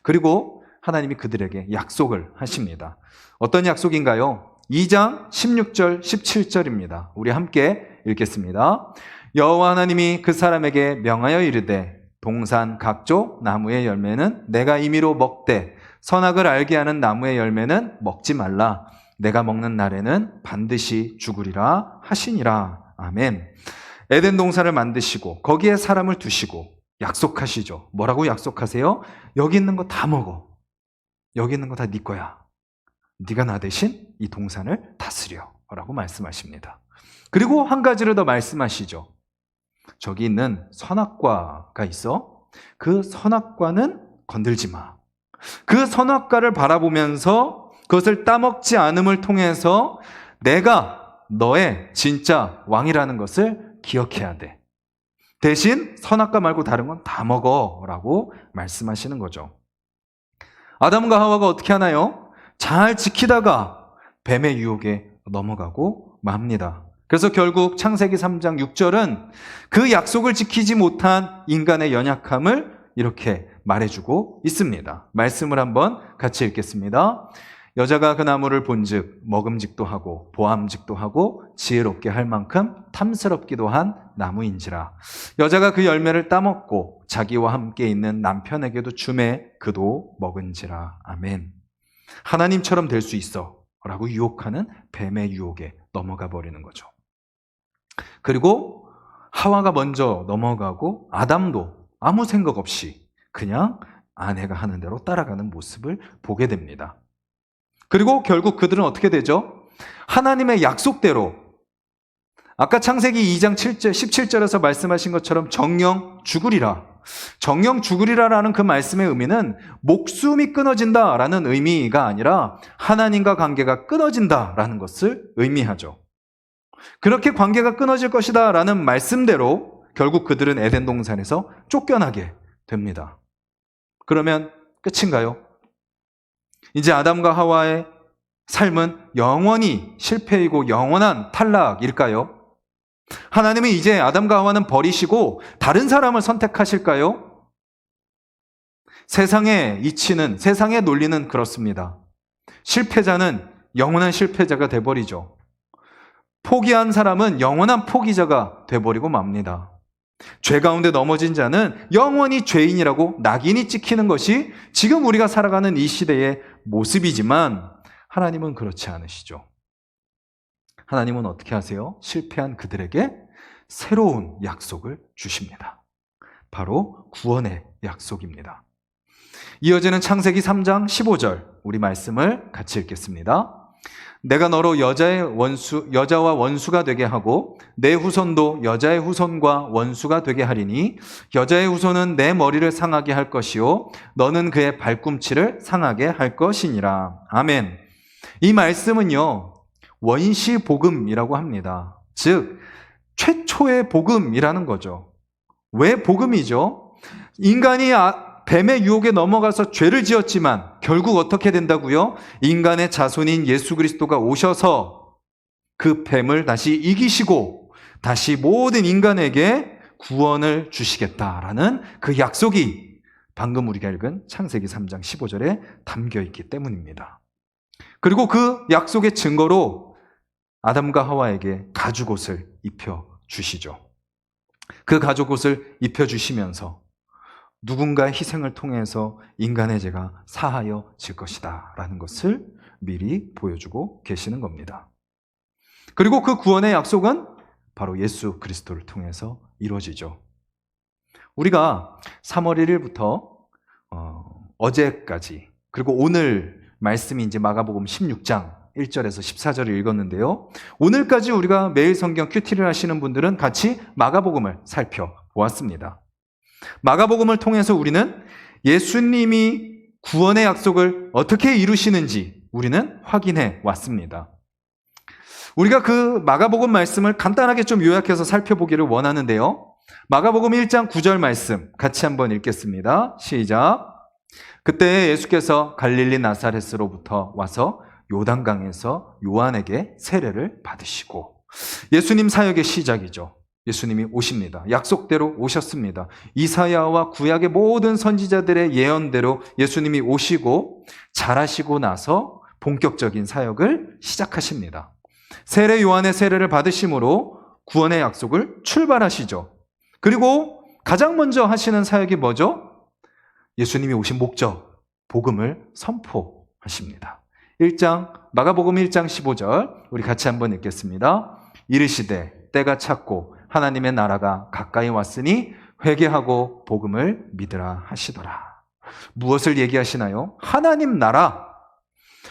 그리고 하나님이 그들에게 약속을 하십니다. 어떤 약속인가요? 2장 16절 17절입니다. 우리 함께 읽겠습니다. 여호와 하나님이 그 사람에게 명하여 이르되 동산 각종 나무의 열매는 내가 임의로 먹되 선악을 알게 하는 나무의 열매는 먹지 말라. 내가 먹는 날에는 반드시 죽으리라 하시니라. 아멘. 에덴 동산을 만드시고 거기에 사람을 두시고 약속하시죠. 뭐라고 약속하세요? 여기 있는 거 다 먹어. 여기 있는 거 다 네 거야. 네가 나 대신 이 동산을 다스려 라고 말씀하십니다. 그리고 한 가지를 더 말씀하시죠. 저기 있는 선악과가 있어. 그 선악과는 건들지 마. 그 선악과를 바라보면서 그것을 따먹지 않음을 통해서 내가 너의 진짜 왕이라는 것을 기억해야 돼. 대신 선악과 말고 다른 건 다 먹어라고 말씀하시는 거죠. 아담과 하와가 어떻게 하나요? 잘 지키다가 뱀의 유혹에 넘어가고 맙니다. 그래서 결국 창세기 3장 6절은 그 약속을 지키지 못한 인간의 연약함을 이렇게 말해주고 있습니다. 말씀을 한번 같이 읽겠습니다. 여자가 그 나무를 본즉 먹음직도 하고 보암직도 하고 지혜롭게 할 만큼 탐스럽기도 한 나무인지라. 여자가 그 열매를 따먹고 자기와 함께 있는 남편에게도 주매 그도 먹은지라. 아멘. 하나님처럼 될 수 있어 라고 유혹하는 뱀의 유혹에 넘어가 버리는 거죠. 그리고 하와가 먼저 넘어가고 아담도 아무 생각 없이 그냥 아내가 하는 대로 따라가는 모습을 보게 됩니다. 그리고 결국 그들은 어떻게 되죠? 하나님의 약속대로 아까 창세기 2장 7절, 17절에서 말씀하신 것처럼 정령 죽으리라. 정령 죽으리라라는 그 말씀의 의미는 목숨이 끊어진다라는 의미가 아니라 하나님과 관계가 끊어진다라는 것을 의미하죠. 그렇게 관계가 끊어질 것이다 라는 말씀대로 결국 그들은 에덴 동산에서 쫓겨나게 됩니다. 그러면 끝인가요? 이제 아담과 하와의 삶은 영원히 실패이고 영원한 탈락일까요? 하나님은 이제 아담과 하와는 버리시고 다른 사람을 선택하실까요? 세상의 이치는, 세상의 논리는 그렇습니다. 실패자는 영원한 실패자가 돼버리죠. 포기한 사람은 영원한 포기자가 돼버리고 맙니다. 죄 가운데 넘어진 자는 영원히 죄인이라고 낙인이 찍히는 것이 지금 우리가 살아가는 이 시대의 모습이지만 하나님은 그렇지 않으시죠. 하나님은 어떻게 하세요? 실패한 그들에게 새로운 약속을 주십니다. 바로 구원의 약속입니다. 이어지는 창세기 3장 15절 우리 말씀을 같이 읽겠습니다. 내가 너로 여자와 원수가 되게 하고 내 후손도 여자의 후손과 원수가 되게 하리니 여자의 후손은 내 머리를 상하게 할 것이요 너는 그의 발꿈치를 상하게 할 것이니라. 아멘. 이 말씀은요 원시 복음이라고 합니다. 즉 최초의 복음이라는 거죠. 왜 복음이죠? 인간이 뱀의 유혹에 넘어가서 죄를 지었지만 결국 어떻게 된다고요? 인간의 자손인 예수 그리스도가 오셔서 그 뱀을 다시 이기시고 다시 모든 인간에게 구원을 주시겠다라는 그 약속이 방금 우리가 읽은 창세기 3장 15절에 담겨 있기 때문입니다. 그리고 그 약속의 증거로 아담과 하와에게 가죽옷을 입혀주시죠. 그 가죽옷을 입혀주시면서 누군가의 희생을 통해서 인간의 죄가 사하여질 것이다 라는 것을 미리 보여주고 계시는 겁니다. 그리고 그 구원의 약속은 바로 예수 그리스도를 통해서 이루어지죠. 우리가 3월 1일부터 어제까지 그리고 오늘 말씀이 이제 마가복음 16장 1절에서 14절을 읽었는데요. 오늘까지 우리가 매일 성경 큐티를 하시는 분들은 같이 마가복음을 살펴보았습니다. 마가복음을 통해서 우리는 예수님이 구원의 약속을 어떻게 이루시는지 우리는 확인해 왔습니다. 우리가 그 마가복음 말씀을 간단하게 좀 요약해서 살펴보기를 원하는데요. 마가복음 1장 9절 말씀 같이 한번 읽겠습니다. 시작. 그때 예수께서 갈릴리 나사렛으로부터 와서 요단강에서 요한에게 세례를 받으시고 예수님 사역의 시작이죠. 예수님이 오십니다. 약속대로 오셨습니다. 이사야와 구약의 모든 선지자들의 예언대로 예수님이 오시고 자라시고 나서 본격적인 사역을 시작하십니다. 세례 요한의 세례를 받으심으로 구원의 약속을 출발하시죠. 그리고 가장 먼저 하시는 사역이 뭐죠? 예수님이 오신 목적, 복음을 선포하십니다. 마가복음 1장 15절 우리 같이 한번 읽겠습니다. 이르시되 때가 찼고 하나님의 나라가 가까이 왔으니 회개하고 복음을 믿으라 하시더라. 무엇을 얘기하시나요? 하나님 나라.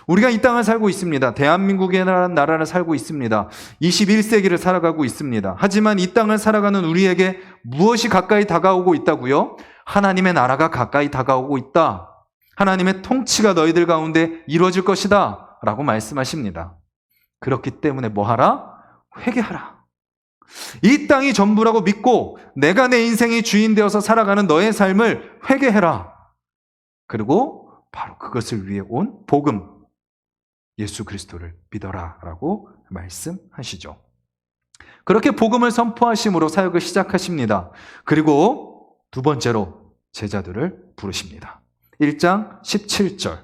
우리가 이 땅을 살고 있습니다. 대한민국이라는 나라를 살고 있습니다. 21세기를 살아가고 있습니다. 하지만 이 땅을 살아가는 우리에게 무엇이 가까이 다가오고 있다고요? 하나님의 나라가 가까이 다가오고 있다. 하나님의 통치가 너희들 가운데 이루어질 것이다 라고 말씀하십니다. 그렇기 때문에 뭐 하라? 회개하라. 이 땅이 전부라고 믿고 내가 내 인생의 주인 되어서 살아가는 너의 삶을 회개해라. 그리고 바로 그것을 위해 온 복음, 예수 그리스도를 믿어라 라고 말씀하시죠. 그렇게 복음을 선포하심으로 사역을 시작하십니다. 그리고 두 번째로 제자들을 부르십니다. 1장 17절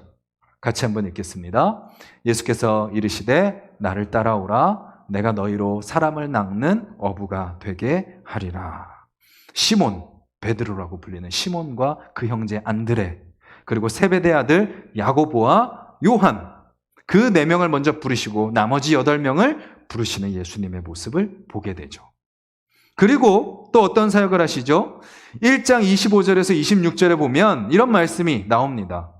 같이 한번 읽겠습니다. 예수께서 이르시되 나를 따라오라 내가 너희로 사람을 낚는 어부가 되게 하리라. 시몬, 베드로라고 불리는 시몬과 그 형제 안드레, 그리고 세베대 아들 야고보와 요한, 그 4명을 먼저 부르시고 나머지 8명을 부르시는 예수님의 모습을 보게 되죠. 그리고 또 어떤 사역을 하시죠? 1장 25절에서 26절에 보면 이런 말씀이 나옵니다.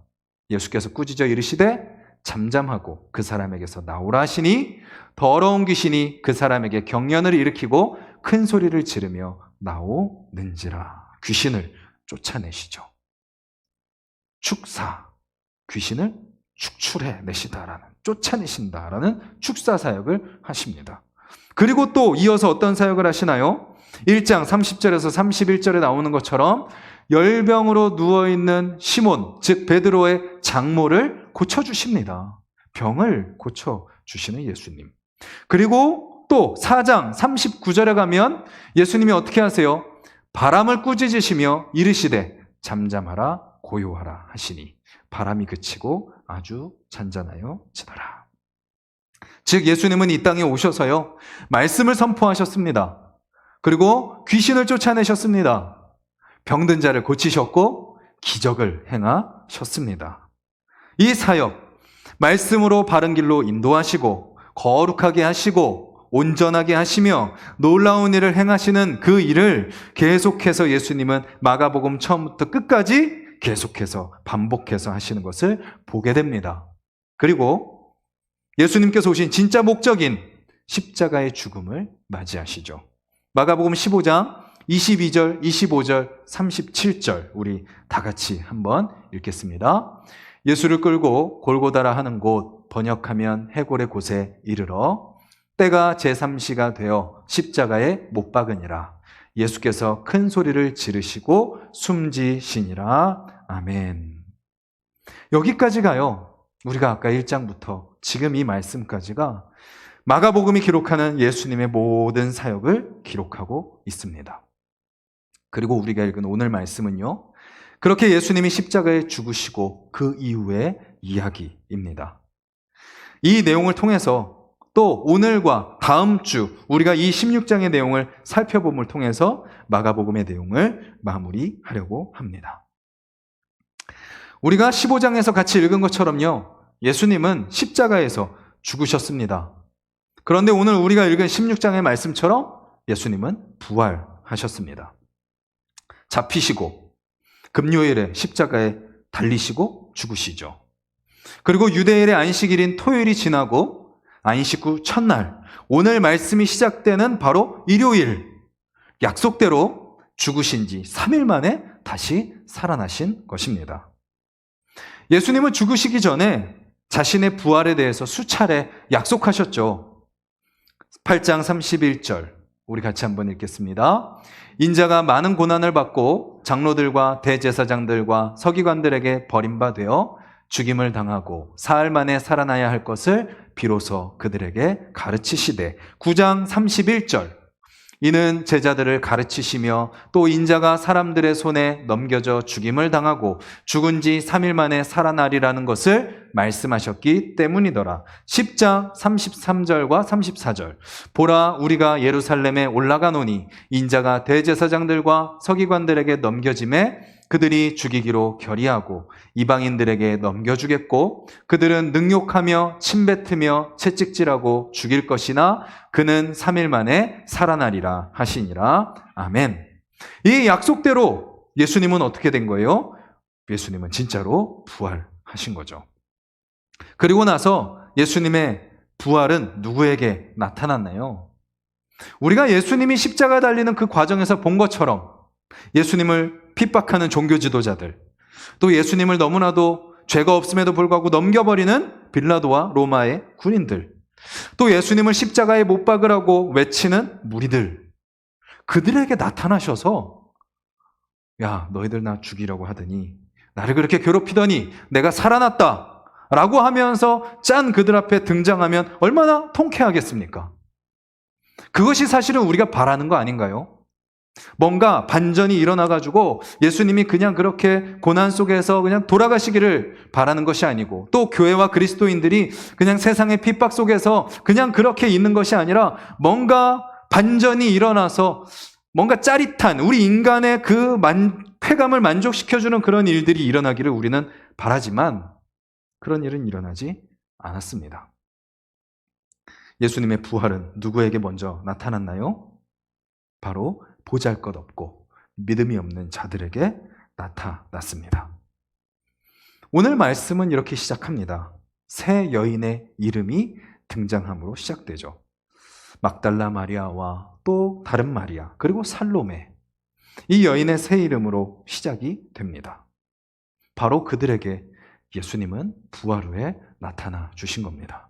예수께서 꾸짖어 이르시되 잠잠하고 그 사람에게서 나오라 하시니 더러운 귀신이 그 사람에게 경련을 일으키고 큰 소리를 지르며 나오는지라. 귀신을 쫓아내시죠. 축사, 귀신을 축출해 내시다라는, 쫓아내신다라는 축사 사역을 하십니다. 그리고 또 이어서 어떤 사역을 하시나요? 1장 30절에서 31절에 나오는 것처럼 열병으로 누워있는 시몬, 즉 베드로의 장모를 고쳐주십니다. 병을 고쳐주시는 예수님. 그리고 또 4장 39절에 가면 예수님이 어떻게 하세요? 바람을 꾸짖으시며 이르시되 잠잠하라 고요하라 하시니 바람이 그치고 아주 잔잔하여지더라. 즉 예수님은 이 땅에 오셔서요, 말씀을 선포하셨습니다. 그리고 귀신을 쫓아내셨습니다. 병든 자를 고치셨고 기적을 행하셨습니다. 이 사역, 말씀으로 바른 길로 인도하시고 거룩하게 하시고 온전하게 하시며 놀라운 일을 행하시는 그 일을 계속해서 예수님은 마가복음 처음부터 끝까지 계속해서 반복해서 하시는 것을 보게 됩니다. 그리고 예수님께서 오신 진짜 목적인 십자가의 죽음을 맞이하시죠. 마가복음 15장 22절, 25절, 37절 우리 다 같이 한번 읽겠습니다. 예수를 끌고 골고다라 하는 곳, 번역하면 해골의 곳에 이르러 때가 제3시가 되어 십자가에 못 박으니라. 예수께서 큰 소리를 지르시고 숨지시니라. 아멘. 여기까지가요, 우리가 아까 1장부터 지금 이 말씀까지가 마가복음이 기록하는 예수님의 모든 사역을 기록하고 있습니다. 그리고 우리가 읽은 오늘 말씀은요, 그렇게 예수님이 십자가에 죽으시고 그 이후의 이야기입니다. 이 내용을 통해서 또 오늘과 다음 주 우리가 이 16장의 내용을 살펴봄을 통해서 마가복음의 내용을 마무리하려고 합니다. 우리가 15장에서 같이 읽은 것처럼요, 예수님은 십자가에서 죽으셨습니다. 그런데 오늘 우리가 읽은 16장의 말씀처럼 예수님은 부활하셨습니다. 잡히시고 금요일에 십자가에 달리시고 죽으시죠. 그리고 유대인의 안식일인 토요일이 지나고 안식 후 첫날, 오늘 말씀이 시작되는 바로 일요일, 약속대로 죽으신 지 3일 만에 다시 살아나신 것입니다. 예수님은 죽으시기 전에 자신의 부활에 대해서 수차례 약속하셨죠. 8장 31절 우리 같이 한번 읽겠습니다. 인자가 많은 고난을 받고 장로들과 대제사장들과 서기관들에게 버림받아 죽임을 당하고 사흘 만에 살아나야 할 것을 비로소 그들에게 가르치시되 9장 31절 이는 제자들을 가르치시며 또 인자가 사람들의 손에 넘겨져 죽임을 당하고 죽은 지 3일 만에 살아나리라는 것을 말씀하셨기 때문이더라. 10장 33절과 34절 보라 우리가 예루살렘에 올라가노니 인자가 대제사장들과 서기관들에게 넘겨짐에 그들이 죽이기로 결의하고 이방인들에게 넘겨주겠고 그들은 능욕하며 침뱉으며 채찍질하고 죽일 것이나 그는 3일 만에 살아나리라 하시니라. 아멘. 이 약속대로 예수님은 어떻게 된 거예요? 예수님은 진짜로 부활하신 거죠. 그리고 나서 예수님의 부활은 누구에게 나타났나요? 우리가 예수님이 십자가 달리는 그 과정에서 본 것처럼 예수님을 핍박하는 종교 지도자들, 또 예수님을 너무나도 죄가 없음에도 불구하고 넘겨버리는 빌라도와 로마의 군인들, 또 예수님을 십자가에 못 박으라고 외치는 무리들, 그들에게 나타나셔서 야 너희들 나 죽이려고 하더니 나를 그렇게 괴롭히더니 내가 살아났다 라고 하면서 짠 그들 앞에 등장하면 얼마나 통쾌하겠습니까? 그것이 사실은 우리가 바라는 거 아닌가요? 뭔가 반전이 일어나가지고 예수님이 그냥 그렇게 고난 속에서 그냥 돌아가시기를 바라는 것이 아니고, 또 교회와 그리스도인들이 그냥 세상의 핍박 속에서 그냥 그렇게 있는 것이 아니라 뭔가 반전이 일어나서 뭔가 짜릿한 우리 인간의 그 쾌감을 만족시켜주는 그런 일들이 일어나기를 우리는 바라지만 그런 일은 일어나지 않았습니다. 예수님의 부활은 누구에게 먼저 나타났나요? 바로 보잘것없고 믿음이 없는 자들에게 나타났습니다. 오늘 말씀은 이렇게 시작합니다. 세 여인의 이름이 등장함으로 시작되죠. 막달라 마리아와 또 다른 마리아, 그리고 살로메, 이 여인의 세 이름으로 시작이 됩니다. 바로 그들에게 예수님은 부활 후에 나타나 주신 겁니다.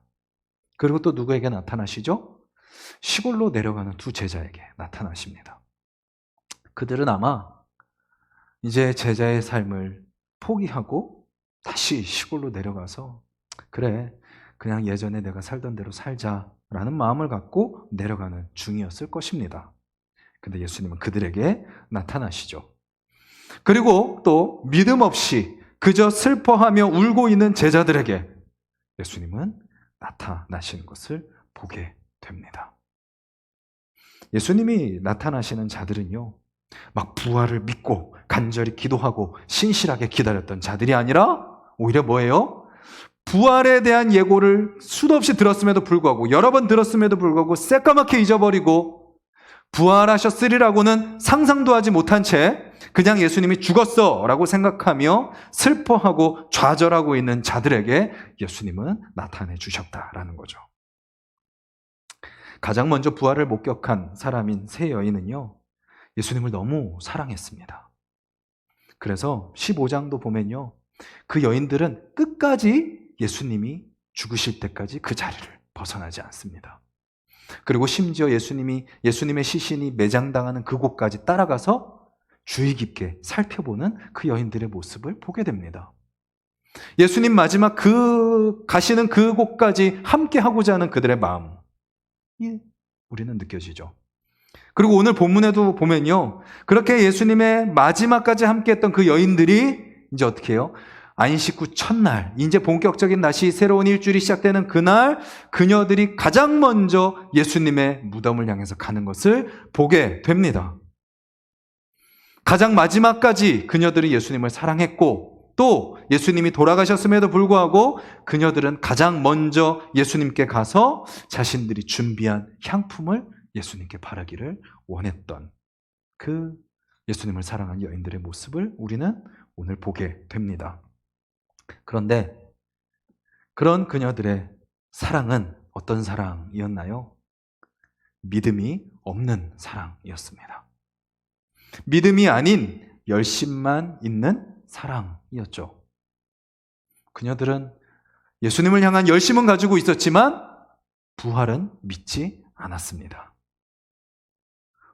그리고 또 누구에게 나타나시죠? 시골로 내려가는 두 제자에게 나타나십니다. 그들은 아마 이제 제자의 삶을 포기하고 다시 시골로 내려가서 그래, 그냥 예전에 내가 살던 대로 살자라는 마음을 갖고 내려가는 중이었을 것입니다. 근데 예수님은 그들에게 나타나시죠. 그리고 또 믿음 없이 그저 슬퍼하며 울고 있는 제자들에게 예수님은 나타나시는 것을 보게 됩니다. 예수님이 나타나시는 자들은요, 막 부활을 믿고 간절히 기도하고 신실하게 기다렸던 자들이 아니라 오히려 뭐예요? 부활에 대한 예고를 수도 없이 들었음에도 불구하고, 여러 번 들었음에도 불구하고 새까맣게 잊어버리고 부활하셨으리라고는 상상도 하지 못한 채 그냥 예수님이 죽었어 라고 생각하며 슬퍼하고 좌절하고 있는 자들에게 예수님은 나타내 주셨다라는 거죠. 가장 먼저 부활을 목격한 사람인 세 여인은요, 예수님을 너무 사랑했습니다. 그래서 15장도 보면요, 그 여인들은 끝까지 예수님이 죽으실 때까지 그 자리를 벗어나지 않습니다. 그리고 심지어 예수님의 시신이 매장당하는 그곳까지 따라가서 주의 깊게 살펴보는 그 여인들의 모습을 보게 됩니다. 예수님 마지막 가시는 그곳까지 함께 하고자 하는 그들의 마음이 우리는 느껴지죠. 그리고 오늘 본문에도 보면요, 그렇게 예수님의 마지막까지 함께 했던 그 여인들이 이제 어떻게 해요? 안식 후 첫날, 이제 본격적인 다시 새로운 일주일이 시작되는 그날, 그녀들이 가장 먼저 예수님의 무덤을 향해서 가는 것을 보게 됩니다. 가장 마지막까지 그녀들이 예수님을 사랑했고, 또 예수님이 돌아가셨음에도 불구하고 그녀들은 가장 먼저 예수님께 가서 자신들이 준비한 향품을 예수님께 바라기를 원했던 그 예수님을 사랑한 여인들의 모습을 우리는 오늘 보게 됩니다. 그런데 그런 그녀들의 사랑은 어떤 사랑이었나요? 믿음이 없는 사랑이었습니다. 믿음이 아닌 열심만 있는 사랑이었죠. 그녀들은 예수님을 향한 열심은 가지고 있었지만 부활은 믿지 않았습니다.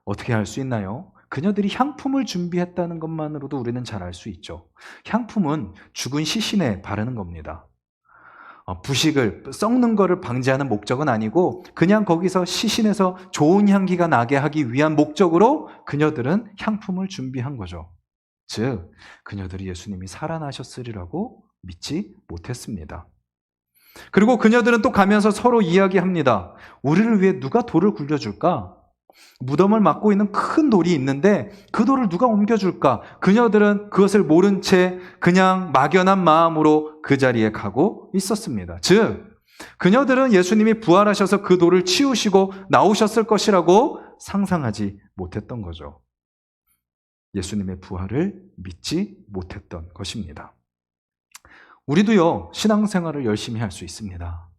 어떻게 알 수 있나요? 그녀들이 향품을 준비했다는 것만으로도 우리는 잘 알 수 있죠. 향품은 죽은 시신에 바르는 겁니다. 부식을, 썩는 거를 방지하는 목적은 아니고 그냥 거기서 시신에서 좋은 향기가 나게 하기 위한 목적으로 그녀들은 향품을 준비한 거죠. 즉, 그녀들이 예수님이 살아나셨으리라고 믿지 못했습니다. 그리고 그녀들은 또 가면서 서로 이야기합니다. 우리를 위해 누가 돌을 굴려줄까? 무덤을 막고 있는 큰 돌이 있는데 그 돌을 누가 옮겨줄까? 그녀들은 그것을 모른 채 그냥 막연한 마음으로 그 자리에 가고 있었습니다. 즉, 그녀들은 예수님이 부활하셔서 그 돌을 치우시고 나오셨을 것이라고 상상하지 못했던 거죠. 예수님의 부활을 믿지 못했던 것입니다. 우리도요, 신앙생활을 열심히 할 수 있습니다.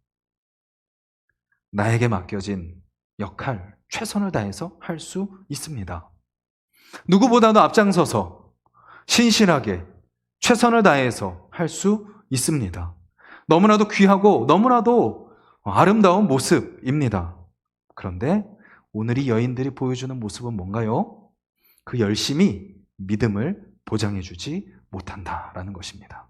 나에게 맡겨진 역할, 최선을 다해서 할 수 있습니다. 누구보다도 앞장서서 신실하게 최선을 다해서 할 수 있습니다. 너무나도 귀하고 너무나도 아름다운 모습입니다. 그런데 오늘 이 여인들이 보여주는 모습은 뭔가요? 그 열심이 믿음을 보장해주지 못한다라는 것입니다.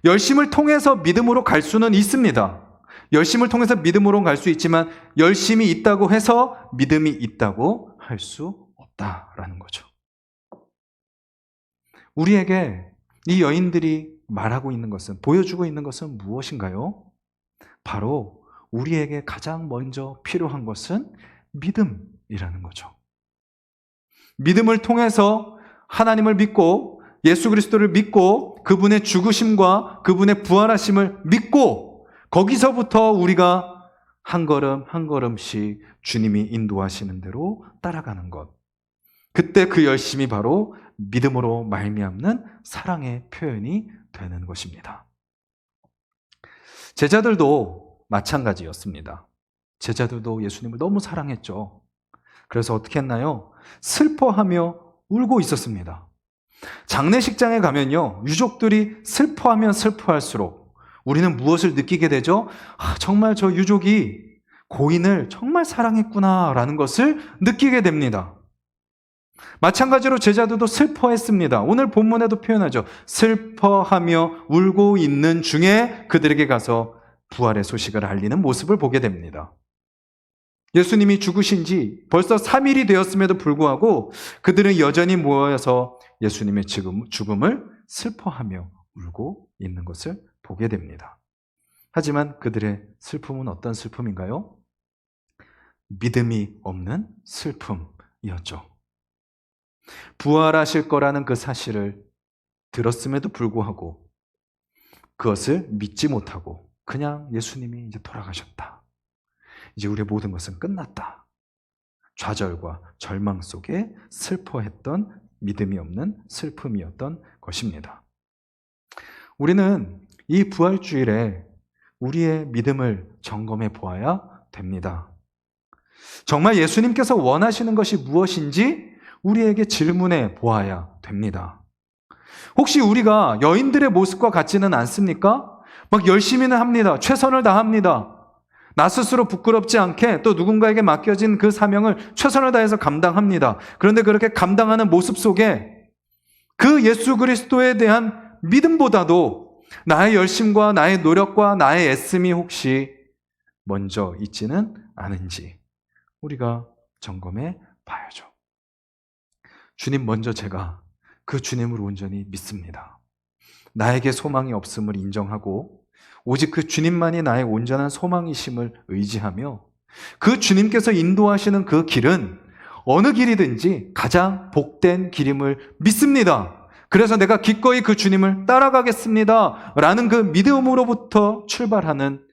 열심을 통해서 믿음으로 갈 수는 있습니다. 열심을 통해서 믿음으로 갈 수 있지만 열심이 있다고 해서 믿음이 있다고 할 수 없다라는 거죠. 우리에게 이 여인들이 말하고 있는 것은, 보여주고 있는 것은 무엇인가요? 바로 우리에게 가장 먼저 필요한 것은 믿음이라는 거죠. 믿음을 통해서 하나님을 믿고 예수 그리스도를 믿고 그분의 죽으심과 그분의 부활하심을 믿고 거기서부터 우리가 한 걸음 한 걸음씩 주님이 인도하시는 대로 따라가는 것. 그때 그 열심이 바로 믿음으로 말미암는 사랑의 표현이 되는 것입니다. 제자들도 마찬가지였습니다. 제자들도 예수님을 너무 사랑했죠. 그래서 어떻게 했나요? 슬퍼하며 울고 있었습니다. 장례식장에 가면요, 유족들이 슬퍼하면 슬퍼할수록 우리는 무엇을 느끼게 되죠? 정말 저 유족이 고인을 정말 사랑했구나라는 것을 느끼게 됩니다. 마찬가지로 제자들도 슬퍼했습니다. 오늘 본문에도 표현하죠. 슬퍼하며 울고 있는 중에 그들에게 가서 부활의 소식을 알리는 모습을 보게 됩니다. 예수님이 죽으신 지 벌써 3일이 되었음에도 불구하고 그들은 여전히 모여서 예수님의 죽음을 슬퍼하며 울고 있는 것을 보게 됩니다. 하지만 그들의 슬픔은 어떤 슬픔인가요? 믿음이 없는 슬픔이었죠. 부활하실 거라는 그 사실을 들었음에도 불구하고 그것을 믿지 못하고 그냥 예수님이 이제 돌아가셨다. 이제 우리의 모든 것은 끝났다. 좌절과 절망 속에 슬퍼했던 믿음이 없는 슬픔이었던 것입니다. 우리는 이 부활주일에 우리의 믿음을 점검해 보아야 됩니다. 정말 예수님께서 원하시는 것이 무엇인지 우리에게 질문해 보아야 됩니다. 혹시 우리가 여인들의 모습과 같지는 않습니까? 막 열심히는 합니다. 최선을 다합니다. 나 스스로 부끄럽지 않게 또 누군가에게 맡겨진 그 사명을 최선을 다해서 감당합니다. 그런데 그렇게 감당하는 모습 속에 그 예수 그리스도에 대한 믿음보다도 나의 열심과 나의 노력과 나의 애씀이 혹시 먼저 있지는 않은지 우리가 점검해 봐야죠. 주님 먼저 제가 그 주님을 온전히 믿습니다. 나에게 소망이 없음을 인정하고 오직 그 주님만이 나의 온전한 소망이심을 의지하며 그 주님께서 인도하시는 그 길은 어느 길이든지 가장 복된 길임을 믿습니다. 그래서 내가 기꺼이 그 주님을 따라가겠습니다. 라는 그 믿음으로부터 출발하는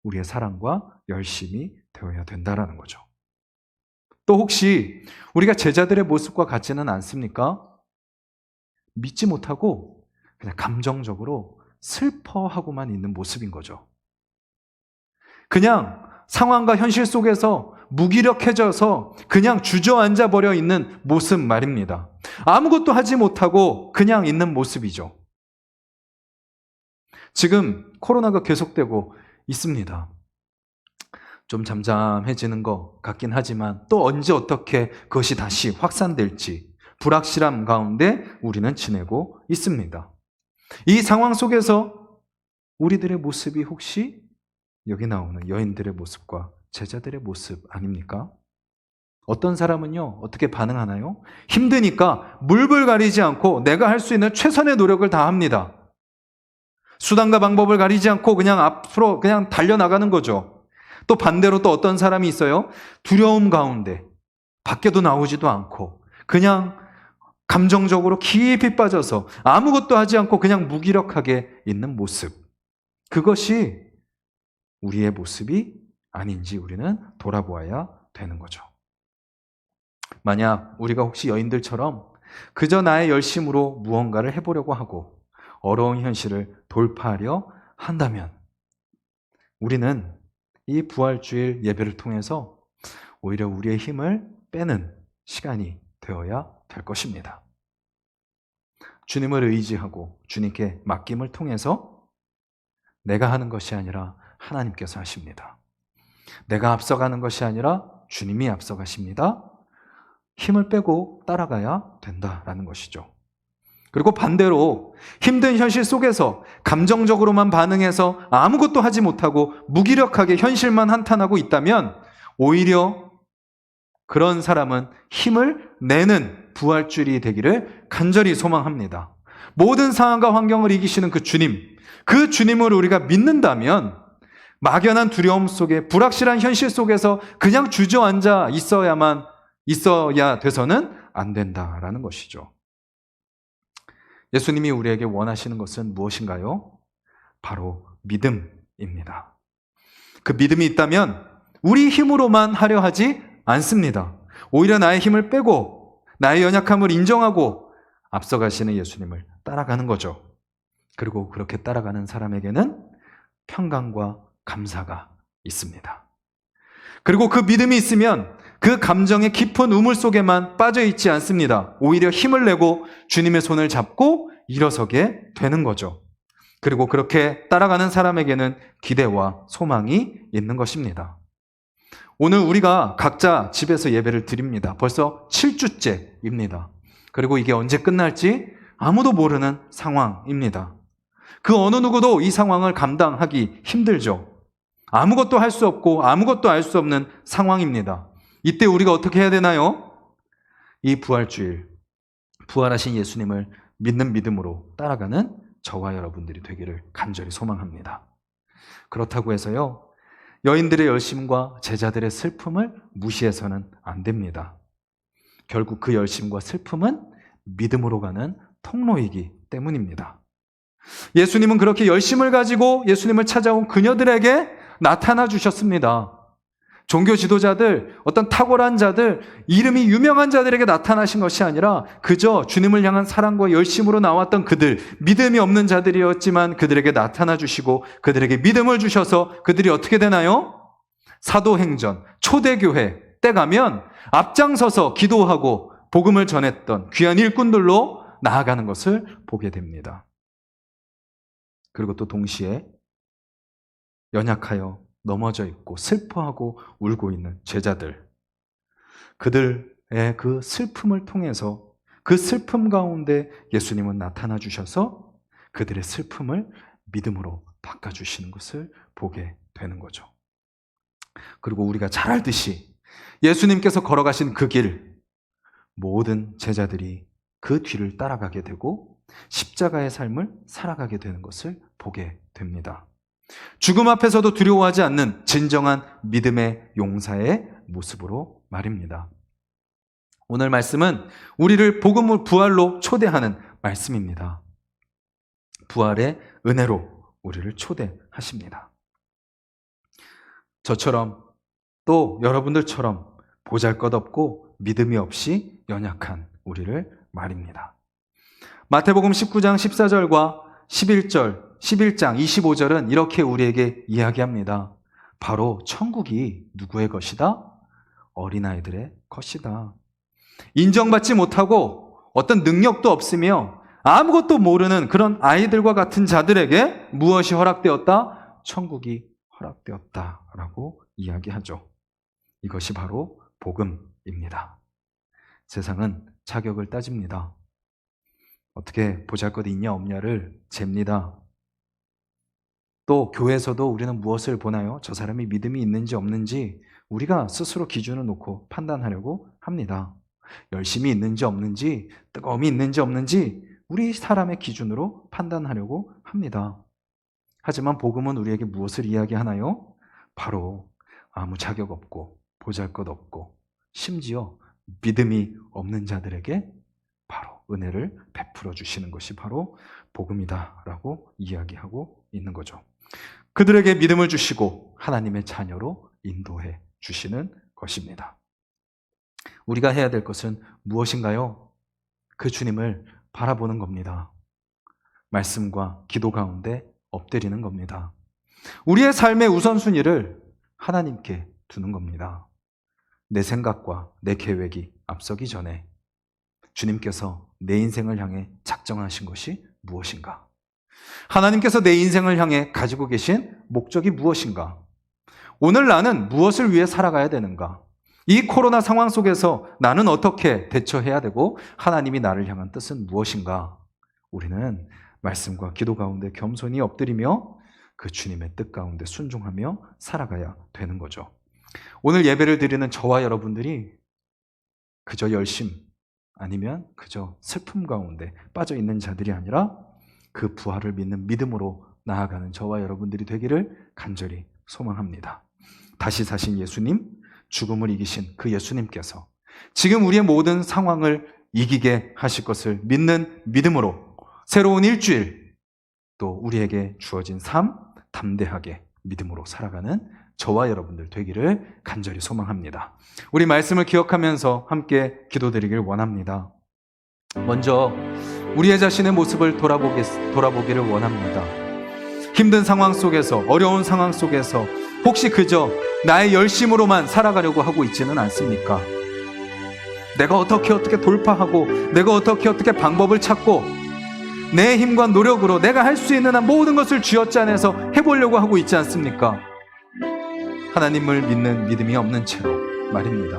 우리의 사랑과 열심이 되어야 된다는 거죠. 또 혹시 우리가 제자들의 모습과 같지는 않습니까? 믿지 못하고 그냥 감정적으로 슬퍼하고만 있는 모습인 거죠. 그냥 상황과 현실 속에서 무기력해져서 그냥 주저앉아 버려 있는 모습 말입니다. 아무것도 하지 못하고 그냥 있는 모습이죠. 지금 코로나가 계속되고 있습니다. 좀 잠잠해지는 것 같긴 하지만 또 언제 어떻게 그것이 다시 확산될지 불확실함 가운데 우리는 지내고 있습니다. 이 상황 속에서 우리들의 모습이 혹시 여기 나오는 여인들의 모습과 제자들의 모습 아닙니까? 어떤 사람은요, 어떻게 반응하나요? 힘드니까 물불 가리지 않고 내가 할 수 있는 최선의 노력을 다합니다. 수단과 방법을 가리지 않고 그냥 앞으로 그냥 달려나가는 거죠. 또 반대로 또 어떤 사람이 있어요? 두려움 가운데 밖에도 나오지도 않고 그냥 감정적으로 깊이 빠져서 아무것도 하지 않고 그냥 무기력하게 있는 모습. 그것이 우리의 모습이 아닌지 우리는 돌아보아야 되는 거죠. 만약 우리가 혹시 여인들처럼 그저 나의 열심으로 무언가를 해보려고 하고 어려운 현실을 돌파하려 한다면 우리는 이 부활주일 예배를 통해서 오히려 우리의 힘을 빼는 시간이 되어야 될 것입니다. 주님을 의지하고 주님께 맡김을 통해서 내가 하는 것이 아니라 하나님께서 하십니다. 내가 앞서가는 것이 아니라 주님이 앞서가십니다. 힘을 빼고 따라가야 된다라는 것이죠. 그리고 반대로 힘든 현실 속에서 감정적으로만 반응해서 아무것도 하지 못하고 무기력하게 현실만 한탄하고 있다면 오히려 그런 사람은 힘을 내는 부활주일이 되기를 간절히 소망합니다. 모든 상황과 환경을 이기시는 그 주님을 우리가 믿는다면 막연한 두려움 속에 불확실한 현실 속에서 그냥 주저앉아 있어야 돼서는 안 된다라는 것이죠. 예수님이 우리에게 원하시는 것은 무엇인가요? 바로 믿음입니다. 그 믿음이 있다면 우리 힘으로만 하려 하지 않습니다. 오히려 나의 힘을 빼고 나의 연약함을 인정하고 앞서가시는 예수님을 따라가는 거죠. 그리고 그렇게 따라가는 사람에게는 평강과 감사가 있습니다. 그리고 그 믿음이 있으면 그 감정의 깊은 우물 속에만 빠져 있지 않습니다. 오히려 힘을 내고 주님의 손을 잡고 일어서게 되는 거죠. 그리고 그렇게 따라가는 사람에게는 기대와 소망이 있는 것입니다. 오늘 우리가 각자 집에서 예배를 드립니다. 벌써 7주째입니다. 그리고 이게 언제 끝날지 아무도 모르는 상황입니다. 그 어느 누구도 이 상황을 감당하기 힘들죠. 아무것도 할 수 없고 아무것도 알 수 없는 상황입니다. 이때 우리가 어떻게 해야 되나요? 이 부활주일, 부활하신 예수님을 믿는 믿음으로 따라가는 저와 여러분들이 되기를 간절히 소망합니다. 그렇다고 해서요, 여인들의 열심과 제자들의 슬픔을 무시해서는 안 됩니다. 결국 그 열심과 슬픔은 믿음으로 가는 통로이기 때문입니다. 예수님은 그렇게 열심을 가지고 예수님을 찾아온 그녀들에게 나타나 주셨습니다. 종교 지도자들, 어떤 탁월한 자들, 이름이 유명한 자들에게 나타나신 것이 아니라 그저 주님을 향한 사랑과 열심으로 나왔던 그들, 믿음이 없는 자들이었지만 그들에게 나타나 주시고 그들에게 믿음을 주셔서 그들이 어떻게 되나요? 사도행전, 초대교회 때 가면 앞장서서 기도하고 복음을 전했던 귀한 일꾼들로 나아가는 것을 보게 됩니다. 그리고 또 동시에 연약하여 넘어져 있고 슬퍼하고 울고 있는 제자들, 그들의 그 슬픔을 통해서 그 슬픔 가운데 예수님은 나타나 주셔서 그들의 슬픔을 믿음으로 바꿔주시는 것을 보게 되는 거죠. 그리고 우리가 잘 알듯이 예수님께서 걸어가신 그 길, 모든 제자들이 그 뒤를 따라가게 되고 십자가의 삶을 살아가게 되는 것을 보게 됩니다. 죽음 앞에서도 두려워하지 않는 진정한 믿음의 용사의 모습으로 말입니다. 오늘 말씀은 우리를 복음을 부활로 초대하는 말씀입니다. 부활의 은혜로 우리를 초대하십니다. 저처럼 또 여러분들처럼 보잘것없고 믿음이 없이 연약한 우리를 말입니다. 마태복음 19장 14절과 11장 25절은 이렇게 우리에게 이야기합니다. 바로 천국이 누구의 것이다? 어린아이들의 것이다. 인정받지 못하고 어떤 능력도 없으며 아무것도 모르는 그런 아이들과 같은 자들에게 무엇이 허락되었다? 천국이 허락되었다라고 이야기하죠. 이것이 바로 복음입니다. 세상은 자격을 따집니다. 어떻게 보잘것이 있냐 없냐를 잽니다. 또 교회에서도 우리는 무엇을 보나요? 저 사람이 믿음이 있는지 없는지 우리가 스스로 기준을 놓고 판단하려고 합니다. 열심이 있는지 없는지, 뜨거움이 있는지 없는지 우리 사람의 기준으로 판단하려고 합니다. 하지만 복음은 우리에게 무엇을 이야기하나요? 바로 아무 자격 없고 보잘것없고 심지어 믿음이 없는 자들에게 바로 은혜를 베풀어 주시는 것이 바로 복음이다라고 이야기하고 있는 거죠. 그들에게 믿음을 주시고 하나님의 자녀로 인도해 주시는 것입니다. 우리가 해야 될 것은 무엇인가요? 그 주님을 바라보는 겁니다. 말씀과 기도 가운데 엎드리는 겁니다. 우리의 삶의 우선순위를 하나님께 두는 겁니다. 내 생각과 내 계획이 앞서기 전에 주님께서 내 인생을 향해 작정하신 것이 무엇인가? 하나님께서 내 인생을 향해 가지고 계신 목적이 무엇인가? 오늘 나는 무엇을 위해 살아가야 되는가? 이 코로나 상황 속에서 나는 어떻게 대처해야 되고 하나님이 나를 향한 뜻은 무엇인가? 우리는 말씀과 기도 가운데 겸손히 엎드리며 그 주님의 뜻 가운데 순종하며 살아가야 되는 거죠. 오늘 예배를 드리는 저와 여러분들이 그저 열심 아니면 그저 슬픔 가운데 빠져 있는 자들이 아니라 그 부활을 믿는 믿음으로 나아가는 저와 여러분들이 되기를 간절히 소망합니다. 다시 사신 예수님, 죽음을 이기신 그 예수님께서 지금 우리의 모든 상황을 이기게 하실 것을 믿는 믿음으로 새로운 일주일, 또 우리에게 주어진 삶 담대하게 믿음으로 살아가는 저와 여러분들 되기를 간절히 소망합니다. 우리 말씀을 기억하면서 함께 기도드리길 원합니다. 먼저 우리의 자신의 모습을 돌아보기를 원합니다. 힘든 상황 속에서, 어려운 상황 속에서 혹시 그저 나의 열심으로만 살아가려고 하고 있지는 않습니까? 내가 어떻게 돌파하고 내가 어떻게 방법을 찾고 내 힘과 노력으로 내가 할 수 있는 한 모든 것을 쥐어짜내서 해보려고 하고 있지 않습니까? 하나님을 믿는 믿음이 없는 채로 말입니다.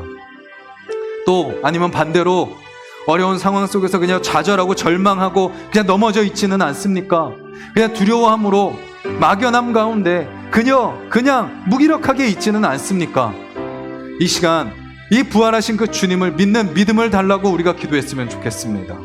또 아니면 반대로 어려운 상황 속에서 그냥 좌절하고 절망하고 그냥 넘어져 있지는 않습니까? 그냥 두려워함으로 막연함 가운데 그냥 무기력하게 있지는 않습니까? 이 시간 이 부활하신 그 주님을 믿는 믿음을 달라고 우리가 기도했으면 좋겠습니다.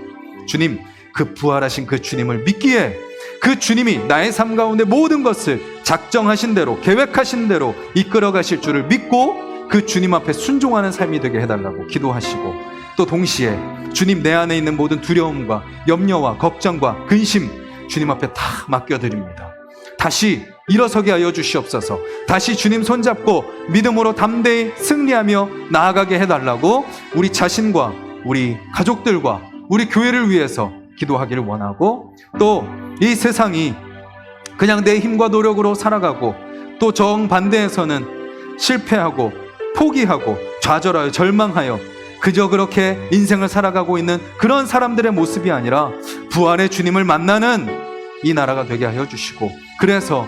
주님, 그 부활하신 그 주님을 믿기에 그 주님이 나의 삶 가운데 모든 것을 작정하신 대로 계획하신 대로 이끌어 가실 줄을 믿고 그 주님 앞에 순종하는 삶이 되게 해달라고 기도하시고, 또 동시에 주님, 내 안에 있는 모든 두려움과 염려와 걱정과 근심 주님 앞에 다 맡겨드립니다. 다시 일어서게 하여 주시옵소서. 다시 주님 손잡고 믿음으로 담대히 승리하며 나아가게 해달라고 우리 자신과 우리 가족들과 우리 교회를 위해서 기도하기를 원하고, 또 이 세상이 그냥 내 힘과 노력으로 살아가고 또 정반대에서는 실패하고 포기하고 좌절하여 절망하여 그저 그렇게 인생을 살아가고 있는 그런 사람들의 모습이 아니라 부활의 주님을 만나는 이 나라가 되게 하여 주시고, 그래서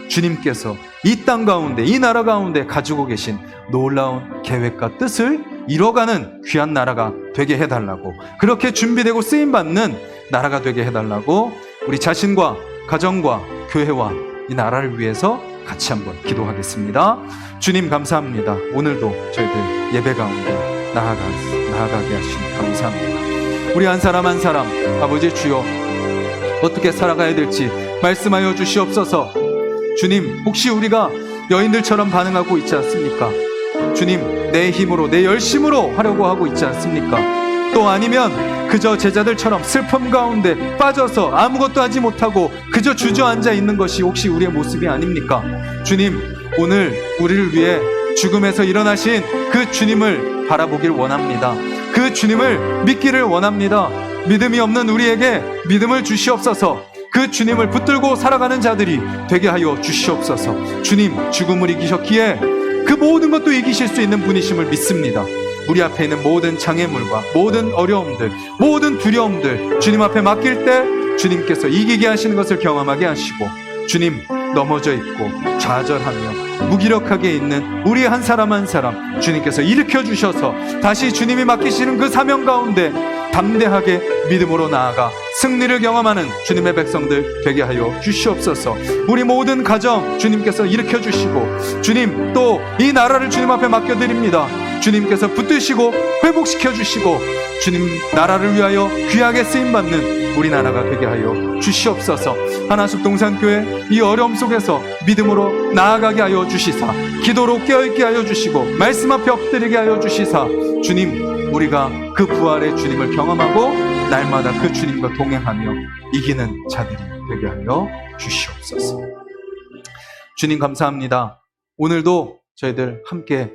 주님께서 이 땅 가운데 이 나라 가운데 가지고 계신 놀라운 계획과 뜻을 이뤄가는 귀한 나라가 되게 해달라고, 그렇게 준비되고 쓰임받는 나라가 되게 해달라고 우리 자신과 가정과 교회와 이 나라를 위해서 같이 한번 기도하겠습니다. 주님, 감사합니다. 오늘도 저희들 예배 가운데 나아가게 하시니 감사합니다. 우리 한 사람 한 사람 아버지 주여 어떻게 살아가야 될지 말씀하여 주시옵소서. 주님, 혹시 우리가 여인들처럼 반응하고 있지 않습니까? 주님, 내 힘으로 내 열심으로 하려고 하고 있지 않습니까? 또 아니면 그저 제자들처럼 슬픔 가운데 빠져서 아무것도 하지 못하고 그저 주저앉아 있는 것이 혹시 우리의 모습이 아닙니까? 주님, 오늘 우리를 위해 죽음에서 일어나신 그 주님을 바라보길 원합니다. 그 주님을 믿기를 원합니다. 믿음이 없는 우리에게 믿음을 주시옵소서. 그 주님을 붙들고 살아가는 자들이 되게 하여 주시옵소서. 주님, 죽음을 이기셨기에 그 모든 것도 이기실 수 있는 분이심을 믿습니다. 우리 앞에 있는 모든 장애물과 모든 어려움들, 모든 두려움들 주님 앞에 맡길 때 주님께서 이기게 하시는 것을 경험하게 하시고, 주님, 넘어져 있고 좌절하며 무기력하게 있는 우리 한 사람 한 사람 주님께서 일으켜 주셔서 다시 주님이 맡기시는 그 사명 가운데 담대하게 믿음으로 나아가 승리를 경험하는 주님의 백성들 되게 하여 주시옵소서. 우리 모든 가정 주님께서 일으켜 주시고, 주님, 또 이 나라를 주님 앞에 맡겨드립니다. 주님께서 붙드시고 회복시켜 주시고 주님 나라를 위하여 귀하게 쓰임받는 우리나라가 되게 하여 주시옵소서. 하나숲 동산교회 이 어려움 속에서 믿음으로 나아가게 하여 주시사, 기도로 깨어있게 하여 주시고 말씀 앞에 엎드리게 하여 주시사, 주님, 우리가 그 부활의 주님을 경험하고 날마다 그 주님과 동행하며 이기는 자들이 되게 하여 주시옵소서. 주님, 감사합니다. 오늘도 저희들 함께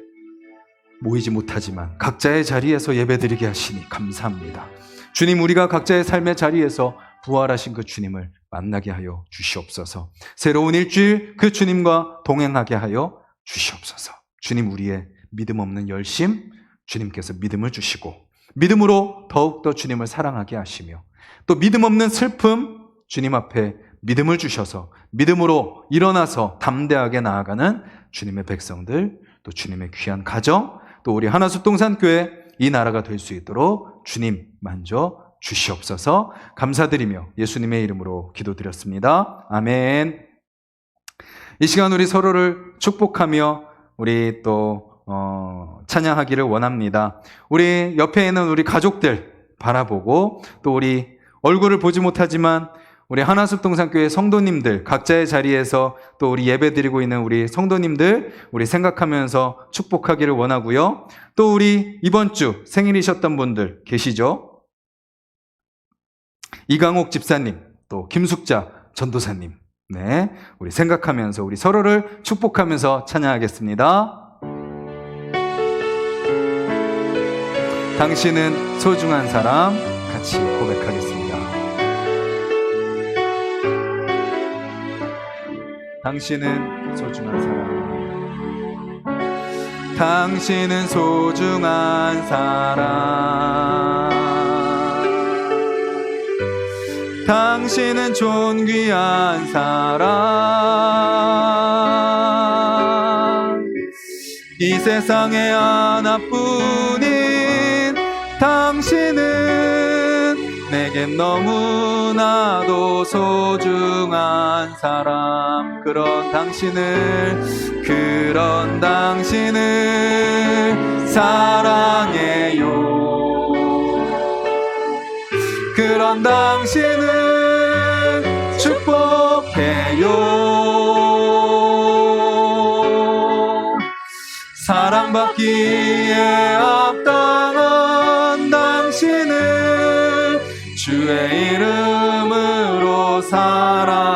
모이지 못하지만 각자의 자리에서 예배드리게 하시니 감사합니다. 주님, 우리가 각자의 삶의 자리에서 부활하신 그 주님을 만나게 하여 주시옵소서. 새로운 일주일 그 주님과 동행하게 하여 주시옵소서. 주님, 우리의 믿음 없는 열심 주님께서 믿음을 주시고 믿음으로 더욱더 주님을 사랑하게 하시며, 또 믿음 없는 슬픔 주님 앞에 믿음을 주셔서 믿음으로 일어나서 담대하게 나아가는 주님의 백성들, 또 주님의 귀한 가정, 또 우리 하나숲 동산교회 이 나라가 될 수 있도록 주님 만져 주시옵소서. 감사드리며 예수님의 이름으로 기도드렸습니다. 아멘. 이 시간 우리 서로를 축복하며 우리 또 찬양하기를 원합니다. 우리 옆에 있는 우리 가족들 바라보고 또 우리 얼굴을 보지 못하지만 우리 하나숲동산교회 성도님들 각자의 자리에서 또 우리 예배드리고 있는 우리 성도님들 우리 생각하면서 축복하기를 원하고요. 또 우리 이번 주 생일이셨던 분들 계시죠? 이강옥 집사님, 또 김숙자 전도사님, 네, 우리 생각하면서 우리 서로를 축복하면서 찬양하겠습니다. 당신은 소중한 사람 같이 고백하겠습니다. 당신은 소중한 사람, 당신은 소중한 사람, 당신은 존귀한 사람, 이 세상에 하나뿐인 당신은 내겐 너무나도 소중한 사람. 그런 당신을 사랑해요. 그런 당신을 축복해요. 사랑받기에 합당한 당신을 주의 이름으로 사랑합니다.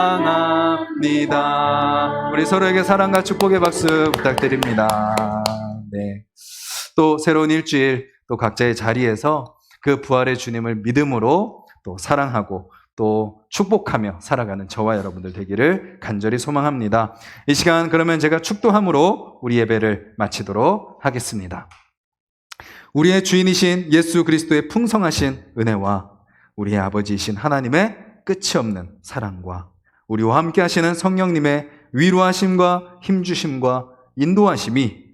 우리 서로에게 사랑과 축복의 박수 부탁드립니다. 네. 또 새로운 일주일 또 각자의 자리에서 그 부활의 주님을 믿음으로 또 사랑하고 또 축복하며 살아가는 저와 여러분들 되기를 간절히 소망합니다. 이 시간 그러면 제가 축도함으로 우리 예배를 마치도록 하겠습니다. 우리의 주인이신 예수 그리스도의 풍성하신 은혜와 우리의 아버지이신 하나님의 끝이 없는 사랑과 우리와 함께 하시는 성령님의 위로하심과 힘주심과 인도하심이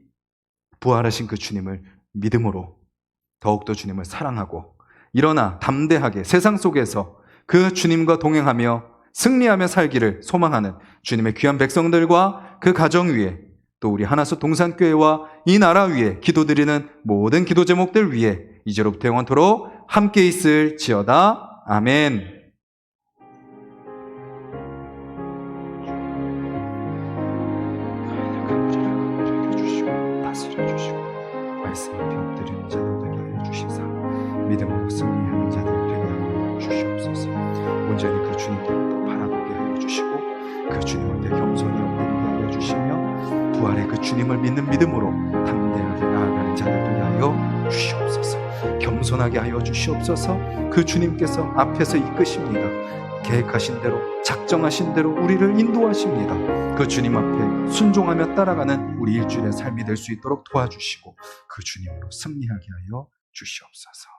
부활하신 그 주님을 믿음으로 더욱더 주님을 사랑하고 일어나 담대하게 세상 속에서 그 주님과 동행하며 승리하며 살기를 소망하는 주님의 귀한 백성들과 그 가정 위에 또 우리 하나숲 동산교회와 이 나라 위에 기도드리는 모든 기도 제목들 위에 이제로부터 영원토록 함께 있을지어다. 아멘. 말씀을 병들이는 자들 되게 하여 주시사 믿음으로 승리하는 자들 되게 하여 주시옵소서. 온전히 그 주님께로부터 바라보게 하여 주시고 그 주님 앞에 겸손히 엎드리게 하여 주시며 부활의 그 주님을 믿는 믿음으로 담대하게 나아가는 자들 되게 하여 주시옵소서. 겸손하게 하여 주시옵소서. 그 주님께서 앞에서 이끄십니다. 계획하신 대로 작정하신 대로 우리를 인도하십니다. 그 주님 앞에 순종하며 따라가는 우리 일주일의 삶이 될 수 있도록 도와주시고 그 주님으로 승리하게 하여 주시옵소서.